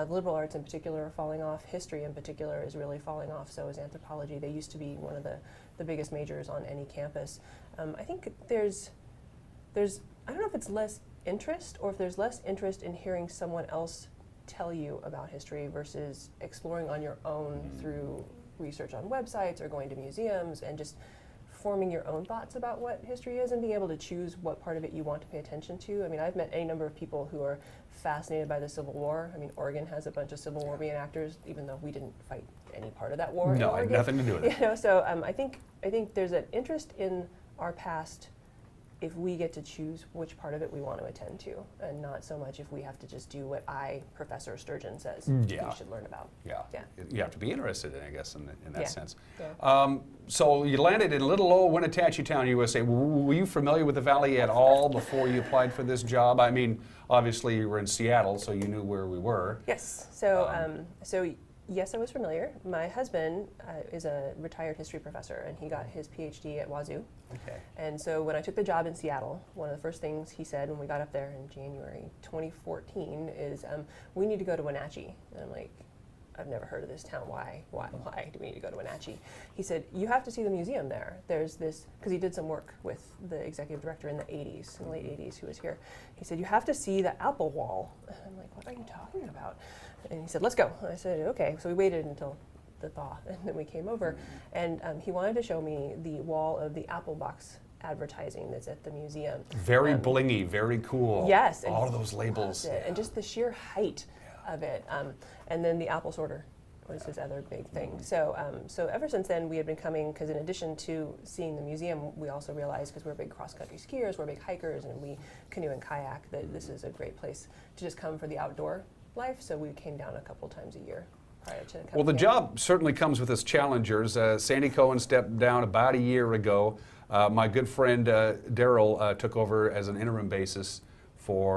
liberal arts in particular are falling off. History in particular is really falling off. So is anthropology. They used to be one of the biggest majors on any campus. I think there's I don't know if it's less interest or if there's less interest in hearing someone else tell you about history versus exploring on your own through research on websites or going to museums and just forming your own thoughts about what history is and being able to choose what part of it you want to pay attention to. I mean, I've met any number of people who are fascinated by the Civil War. I mean, Oregon has a bunch of Civil War reenactors, even though we didn't fight any part of that war. No, it had nothing to do with it. You know, so I think there's an interest in our past if we get to choose which part of it we want to attend to, and not so much if we have to just do what Professor Sturgeon says we should learn about. Yeah. You have to be interested in, I guess, in that sense. Yeah. So you landed in little old Wenatchee Town, USA. Were you familiar with the Valley at all before you applied for this job? I mean, obviously you were in Seattle, so you knew where we were. Yes. So, yes, I was familiar. My husband is a retired history professor, and he got his PhD at Wazoo. Okay. And so when I took the job in Seattle, one of the first things he said when we got up there in January 2014 is, we need to go to Wenatchee. And I'm like, I've never heard of this town. Why do we need to go to Wenatchee? He said, you have to see the museum there. There's this, because he did some work with the executive director in the late 80s who was here. He said, you have to see the Apple Wall. And I'm like, what are you talking about? And he said, let's go. And I said, okay. So we waited until the thaw, and then we came over. And he wanted to show me the wall of the Apple Box advertising that's at the museum. Very blingy, very cool. Yes. All of those labels. And just the sheer height of it. And then the apple sorter, was his other big thing. So, so ever since then, we had been coming, because in addition to seeing the museum, we also realized, because we're big cross-country skiers, we're big hikers, and we canoe and kayak, that this is a great place to just come for the outdoor life. So we came down a couple times a year prior to coming. Well, the in. job certainly comes with its challengers. Sandy Cohen stepped down about a year ago. My good friend Daryl took over as an interim basis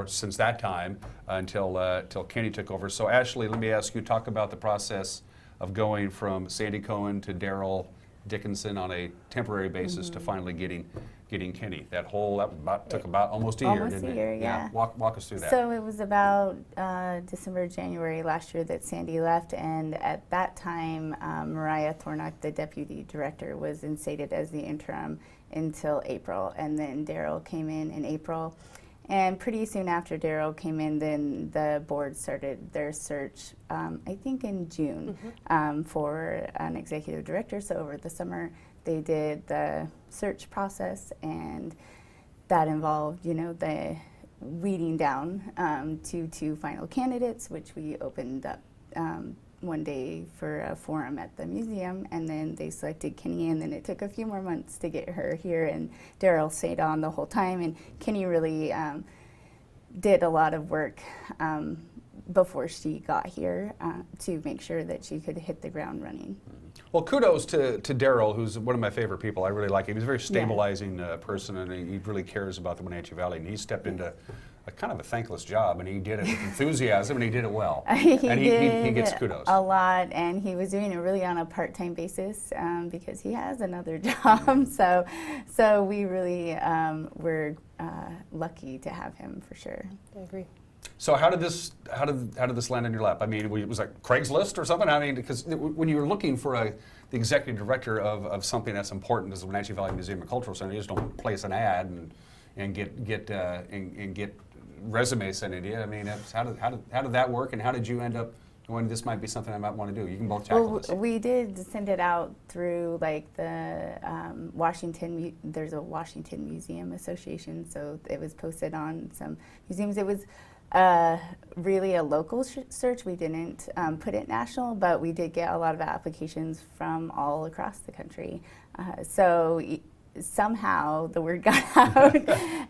since that time until Kenny took over. So Ashley, let me ask you, talk about the process of going from Sandy Cohen to Daryl Dickinson on a temporary basis to finally getting Kenny. That took about almost a year, almost didn't a it? year, yeah. Walk us through that. So it was about December, January last year that Sandy left, and at that time, Mariah Thornock, the deputy director, was instated as the interim until April, and then Daryl came in April. And pretty soon after Daryl came in, then the board started their search, I think in June, for an executive director. So over the summer, they did the search process, and that involved, the weeding down to 2 final candidates, which we opened up one day for a forum at the museum, and then they selected Kenny, and then it took a few more months to get her here, and Daryl stayed on the whole time, and Kenny really did a lot of work before she got here to make sure that she could hit the ground running. Well, kudos to Daryl, who's one of my favorite people. I really like him. He's a very stabilizing person, and he really cares about the Wenatchee Valley, and he stepped into a kind of a thankless job, and he did it with enthusiasm, and he did it well. He he gets kudos. A lot, and he was doing it really on a part-time basis because he has another job. So we really were lucky to have him for sure. I agree. So how did this land in your lap? I mean, it was like Craigslist or something? I mean, because when you're looking for the executive director of something that's important as the Wenatchee Valley Museum and Cultural Center, you just don't place an ad and get resumes sent to you. I mean, how did that work, and how did you end up going, this might be something I might want to do? You can both tackle this. We did send it out through like the Washington, there's a Washington Museum Association, so it was posted on some museums. It was really a local search. We didn't put it national, but we did get a lot of applications from all across the country. So somehow the word got out,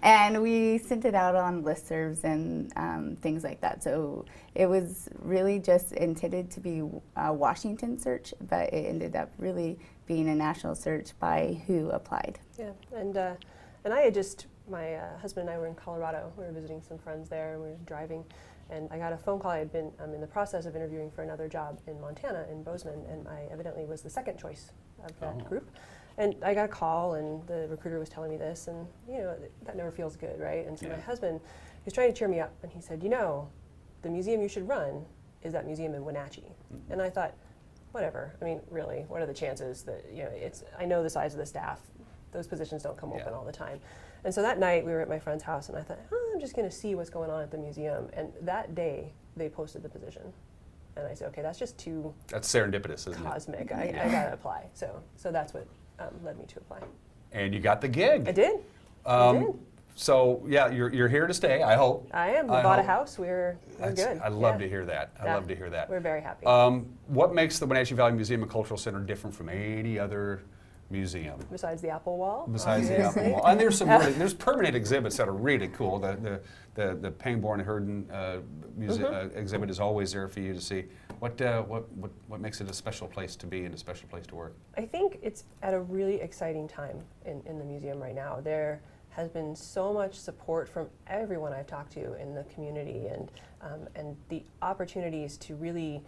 and we sent it out on listservs and things like that. So it was really just intended to be a Washington search, but it ended up really being a national search by who applied. Yeah, and I had just, my husband and I were in Colorado. We were visiting some friends there, and we were driving, and I got a phone call. I had been in the process of interviewing for another job in Montana, in Bozeman, and I evidently was the second choice of that group. And I got a call, and the recruiter was telling me this, and that never feels good, right? And so my husband was trying to cheer me up, and he said, the museum you should run is that museum in Wenatchee. And I thought, whatever. I mean, really, what are the chances that, I know the size of the staff. Those positions don't come open all the time. And so that night, we were at my friend's house, and I thought, I'm just going to see what's going on at the museum. And that day, they posted the position. And I said, okay, that's just too That's serendipitous, isn't cosmic. it? I got to apply. So that's what led me to apply. And you got the gig. I did. I did. So yeah, you're here to stay, I hope. I am. We bought a house. We're good. I love to hear that. I love to hear that. We're very happy. What makes the Wenatchee Valley Museum and Cultural Center different from any other museum? Besides the Apple Wall. Besides the Apple Wall. And there's some there's permanent exhibits that are really cool. The Pangborn Herden exhibit is always there for you to see. What makes it a special place to be and a special place to work? I think it's at a really exciting time in the museum right now. There has been so much support from everyone I've talked to in the community, and the opportunities to really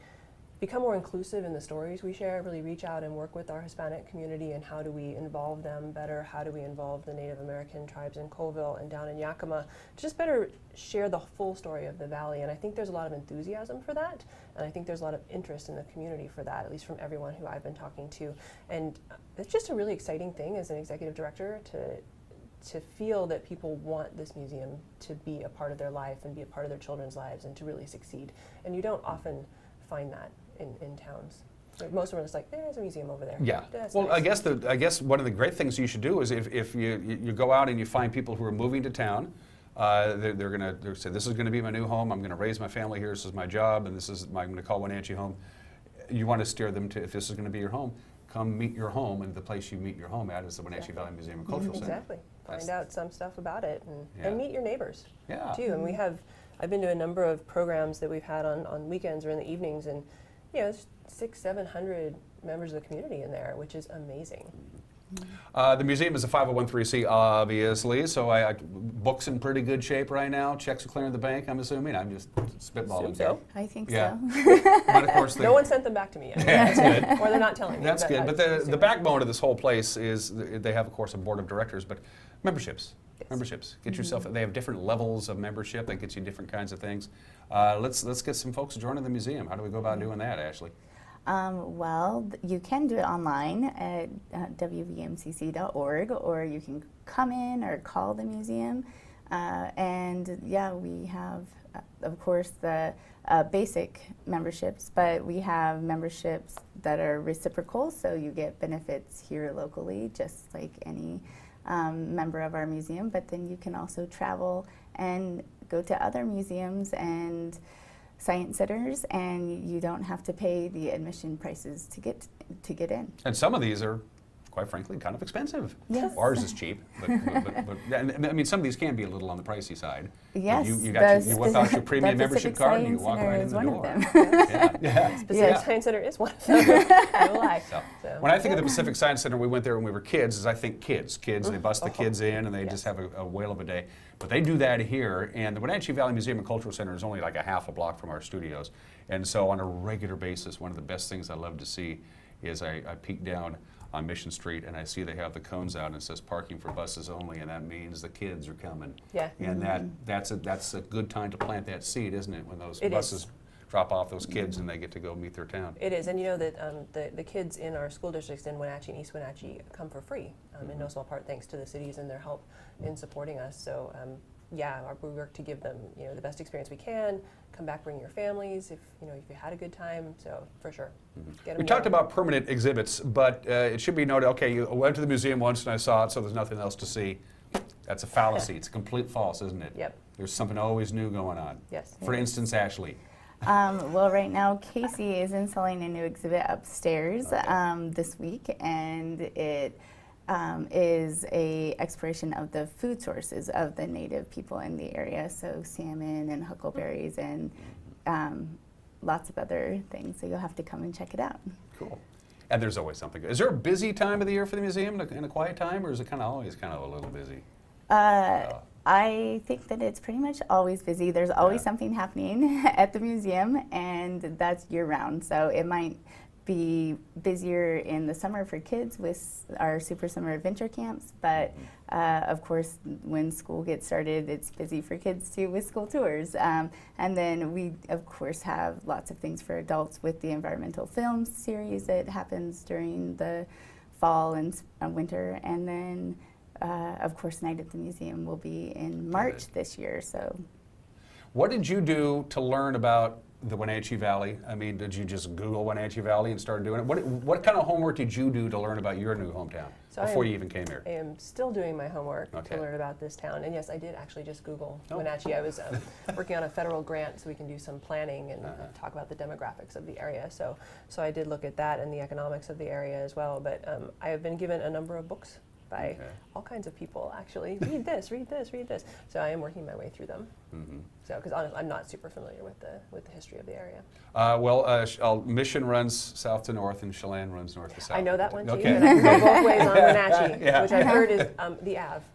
become more inclusive in the stories we share, really reach out and work with our Hispanic community, and how do we involve them better, how do we involve the Native American tribes in Colville and down in Yakima, to just better share the full story of the valley. And I think there's a lot of enthusiasm for that, and I think there's a lot of interest in the community for that, at least from everyone who I've been talking to. And it's just a really exciting thing as an executive director to feel that people want this museum to be a part of their life and be a part of their children's lives and to really succeed. And you don't often find that in towns. Like most of them are just like, there's a musium over there. Yeah. That's well, nice. I guess one of the great things you should do is if you go out and you find people who are moving to town, they're going to say, this is going to be my new home. I'm going to raise my family here. This is my job, and I'm going to call Wenatchee home. you want to steer them to, if this is going to be your home, come meet your home, and the place you meet your home at is the Wenatchee Valley Museum and Cultural Center. Exactly. Find out some stuff about it Yeah. and meet your neighbors Yeah. too. And I've been to a number of programs that we've had on weekends or in the evenings, and there's 600-700 members of the community in there, which is amazing. The museum is a 501(c), obviously, so books in pretty good shape right now. Checks are clearing the bank, I'm assuming. I'm just spitballing. So? I think yeah. so. But of course, no one sent them back to me yet. Yeah, that's good. Or they're not telling me. That's good. But the backbone of this whole place is they have, of course, a board of directors, but memberships. Yes. Memberships. Get yourself. They have different levels of membership that gets you different kinds of things. Let's get some folks joining the museum. How do we go about doing that, Ashley? Well, you can do it online at wvmcc.org, or you can come in or call the museum. And yeah, we have, of course, the basic memberships, but we have memberships that are reciprocal, so you get benefits here locally, just like any member of our museum. But then you can also travel and go to other museums and science centers, and you don't have to pay the admission prices to get in. And some of these are, quite frankly, kind of expensive. Yes. Ours is cheap, but and, I mean, some of these can be a little on the pricey side. Yes. You whip out your premium membership card and you walk right in the door. Pacific Science Center is one of them. No lie. So, when I think of the Pacific Science Center, we went there when we were kids, is I think kids. They bust the kids in and they just have a whale of a day. But they do that here, and the Wenatchee Valley Museum and Cultural Center is only like a half a block from our studios. And so on a regular basis, one of the best things I love to see is I peek down on Mission Street and I see they have the cones out and it says parking for buses only, and that means the kids are coming. Yeah. And that's a good time to plant that seed, isn't it? When those It buses is. drop off those kids and they get to go meet their town. It is, and you know that the kids in our school districts in Wenatchee and East Wenatchee come for free, in no small part thanks to the cities and their help in supporting us. So we work to give them the best experience we can. Come back, bring your families if you had a good time. So for sure, get them. We talked about permanent exhibits, but it should be noted. Okay, you went to the museum once and I saw it, so there's nothing else to see. That's a fallacy. It's a complete false, isn't it? Yep. There's something always new going on. Yes. For instance, Ashley. Well, right now Casey is installing a new exhibit upstairs this week, and it is a exploration of the food sources of the native people in the area, so salmon and huckleberries and lots of other things. So you'll have to come and check it out. Cool. And there's always something good. Is there a busy time of the year for the museum and a quiet time, or is it always kind of a little busy? I think that it's pretty much always busy. There's always something happening at the museum, and that's year-round. So it might be busier in the summer for kids with our Super Summer Adventure Camps, but of course when school gets started, it's busy for kids too with school tours. And then we of course have lots of things for adults with the environmental films series that happens during the fall and winter. And then of course Night at the Museum will be in March this year. So what did you do to learn about the Wenatchee Valley? I mean, did you just Google Wenatchee Valley and start doing it? What kind of homework did you do to learn about your new hometown before you even came here? I am still doing my homework to learn about this town. And yes, I did actually just Google Wenatchee. I was working on a federal grant so we can do some planning and talk about the demographics of the area. So I did look at that and the economics of the area as well. But I have been given a number of books by all kinds of people, actually. Read this, read this, read this. So I am working my way through them. So, because honestly, I'm not super familiar with the history of the area. Mission runs south to north, and Chelan runs north to south. I know that one too, Okay. and I can go both ways on Wenatchee, which I've heard is the Ave.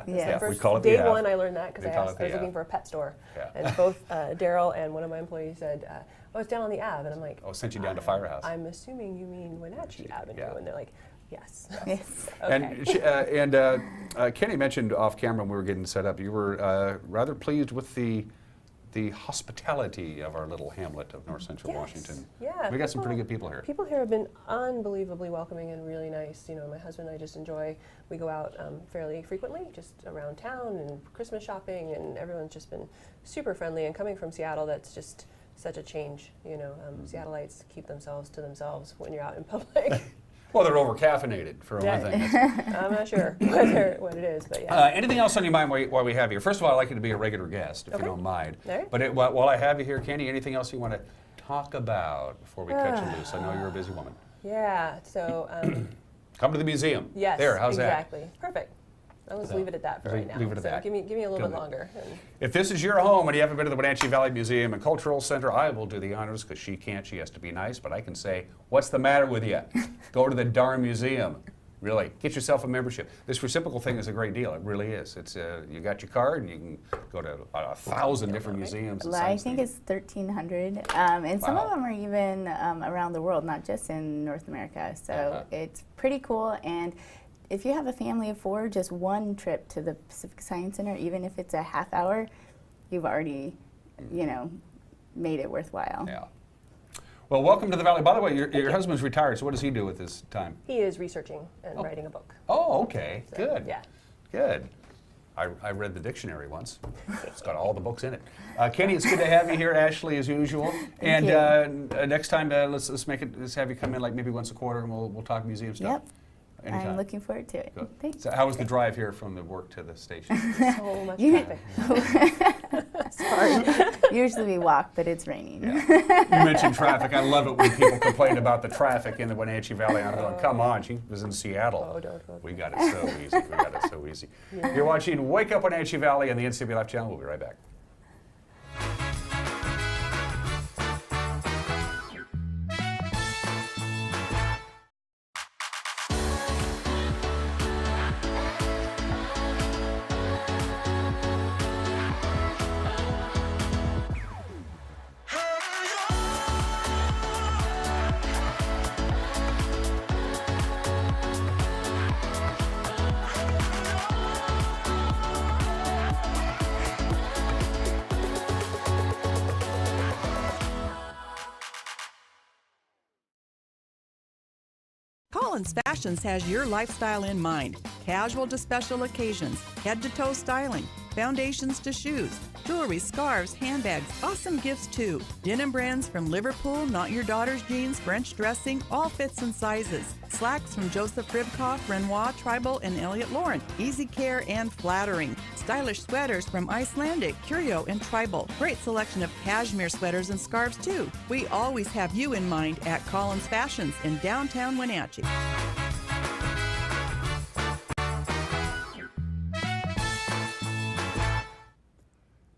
The first we call it the day Ave. one I learned that because I was looking for a pet store, and both Daryl and one of my employees said, "Oh, it's down on the Ave," and I'm like, "Oh, sent you down to Firehouse." I'm assuming you mean Wenatchee Avenue, and they're like, "Yes." Yes. Okay. And Kenny mentioned off camera when we were getting set up, you were rather pleased with the hospitality of our little hamlet of North Central Washington. Yeah. We got some pretty good people here. People here have been unbelievably welcoming and really nice. My husband and I just enjoy, we go out fairly frequently, just around town and Christmas shopping, and everyone's just been super friendly. And coming from Seattle, that's just such a change. Seattleites keep themselves to themselves when you're out in public. Well, they're over-caffeinated, for one thing. I'm not sure what it is, but anything else on your mind while we have you? First of all, I'd like you to be a regular guest, if you don't mind. Right. But while I have you here, Candy, anything else you want to talk about before we cut you loose? I know you're a busy woman. Yeah, so. Come to the museum. Yes, there, how's exactly. That? Perfect. I'll just leave it at that for right now. Leave it at that. Give me a little bit longer. If this is your home and you haven't been to the Wenatchee Valley Museum and Cultural Center, I will do the honors because she can't. She has to be nice, but I can say, what's the matter with you? Go to the darn museum. Really, get yourself a membership. This reciprocal thing is a great deal. It really is. It's you got your card and you can go to 1,000 different museums. I think it's 1,300, and some of them are even around the world, not just in North America. So it's pretty cool. And if you have a family of 4, just one trip to the Pacific Science Center, even if it's a half hour, you've already, made it worthwhile. Yeah. Well, welcome to the Valley. By the way, your husband's retired, so what does he do with his time? He is researching and writing a book. Oh, okay. So, good. Yeah. Good. I read the dictionary once. It's got all the books in it. Kenny, it's good to have you here. Ashley, as usual. And next time, let's have you come in like maybe once a quarter, and we'll talk museum stuff. Yep. Anytime. I'm looking forward to it. Good. Thanks. So how was the drive here from the work to the station? So much traffic. Sorry. Usually we walk, but it's raining. Yeah. You mentioned traffic. I love it when people complain about the traffic in the Wenatchee Valley. I'm going, come on, she was in Seattle. Oh, don't. We got it so easy. We got it so easy. Yeah. You're watching Wake Up Wenatchee Valley on the NCW Life channel. We'll be right back. Collins Fashions has your lifestyle in mind. Casual to special occasions, head-to-toe styling, foundations to shoes, jewelry, scarves, handbags, awesome gifts too. Denim brands from Liverpool, Not Your Daughter's Jeans, French dressing, all fits and sizes. Slacks from Joseph Ribkoff, Renoir, Tribal, and Elliott Lauren. Easy care and flattering. Stylish sweaters from Icelandic, Curio, and Tribal. Great selection of cashmere sweaters and scarves too. We always have you in mind at Collins Fashions in downtown Wenatchee.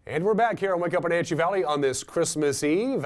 And we're back here on Wake Up Wenatchee Valley on this Christmas Eve.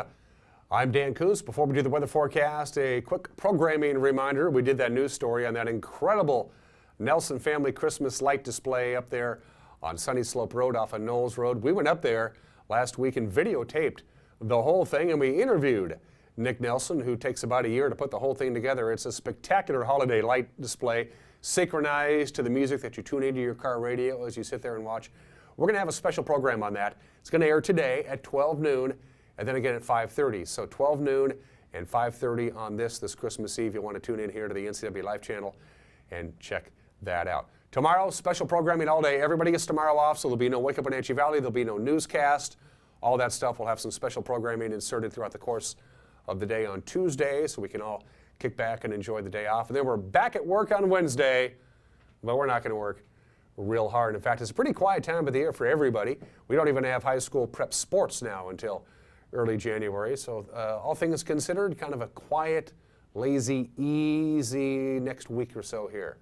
I'm Dan Coos. Before we do the weather forecast, a quick programming reminder. We did that news story on that incredible Nelson family Christmas light display up there on Sunny Slope Road off of Knowles Road. We went up there last week and videotaped the whole thing, and we interviewed Nick Nelson, who takes about a year to put the whole thing together. It's a spectacular holiday light display, synchronized to the music that you tune into your car radio as you sit there and watch. We're going to have a special program on that. It's going to air today at 12 noon and then again at 5:30. So 12 noon and 5:30 on this Christmas Eve. You'll want to tune in here to the NCW Life channel and check that out. Tomorrow, special programming all day. Everybody gets tomorrow off, so there'll be no Wake Up Wenatchee Valley. There'll be no newscast. All that stuff. We'll have some special programming inserted throughout the course of the day on Tuesday, so we can all kick back and enjoy the day off. And then we're back at work on Wednesday, but we're not going to work real hard. In fact, it's a pretty quiet time of the year for everybody. We don't even have high school prep sports now until early January. So all things considered, kind of a quiet, lazy, easy next week or so here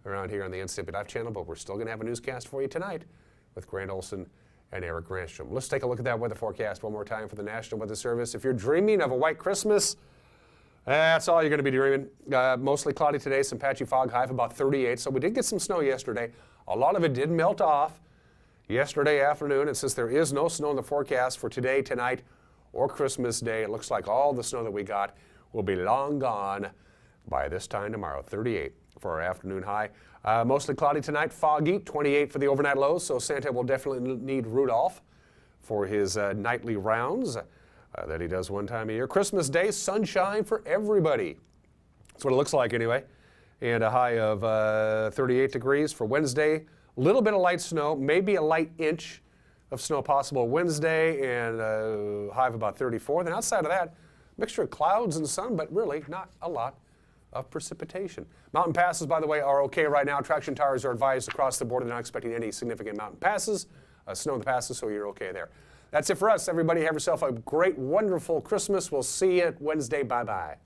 around here on the NCW Life channel. But we're still going to have a newscast for you tonight with Grant Olson and Eric Granstrom. Let's take a look at that weather forecast one more time for the National Weather Service. If you're dreaming of a white Christmas, that's all you're going to be dreaming. Mostly cloudy today, some patchy fog, high of about 38. So we did get some snow yesterday. A lot of it did melt off yesterday afternoon, and since there is no snow in the forecast for today, tonight, or Christmas Day, it looks like all the snow that we got will be long gone by this time tomorrow. 38 for our afternoon high. Mostly cloudy tonight, foggy, 28 for the overnight lows, so Santa will definitely need Rudolph for his nightly rounds that he does one time a year. Christmas Day, sunshine for everybody. That's what it looks like anyway. And a high of 38 degrees for Wednesday. A little bit of light snow, maybe a light inch of snow possible Wednesday, and a high of about 34. Then outside of that, mixture of clouds and sun, but really not a lot of precipitation. Mountain passes, by the way, are okay right now. Traction tires are advised across the board. They're not expecting any significant mountain passes, snow in the passes, so you're okay there. That's it for us. Everybody have yourself a great, wonderful Christmas. We'll see you Wednesday. Bye-bye.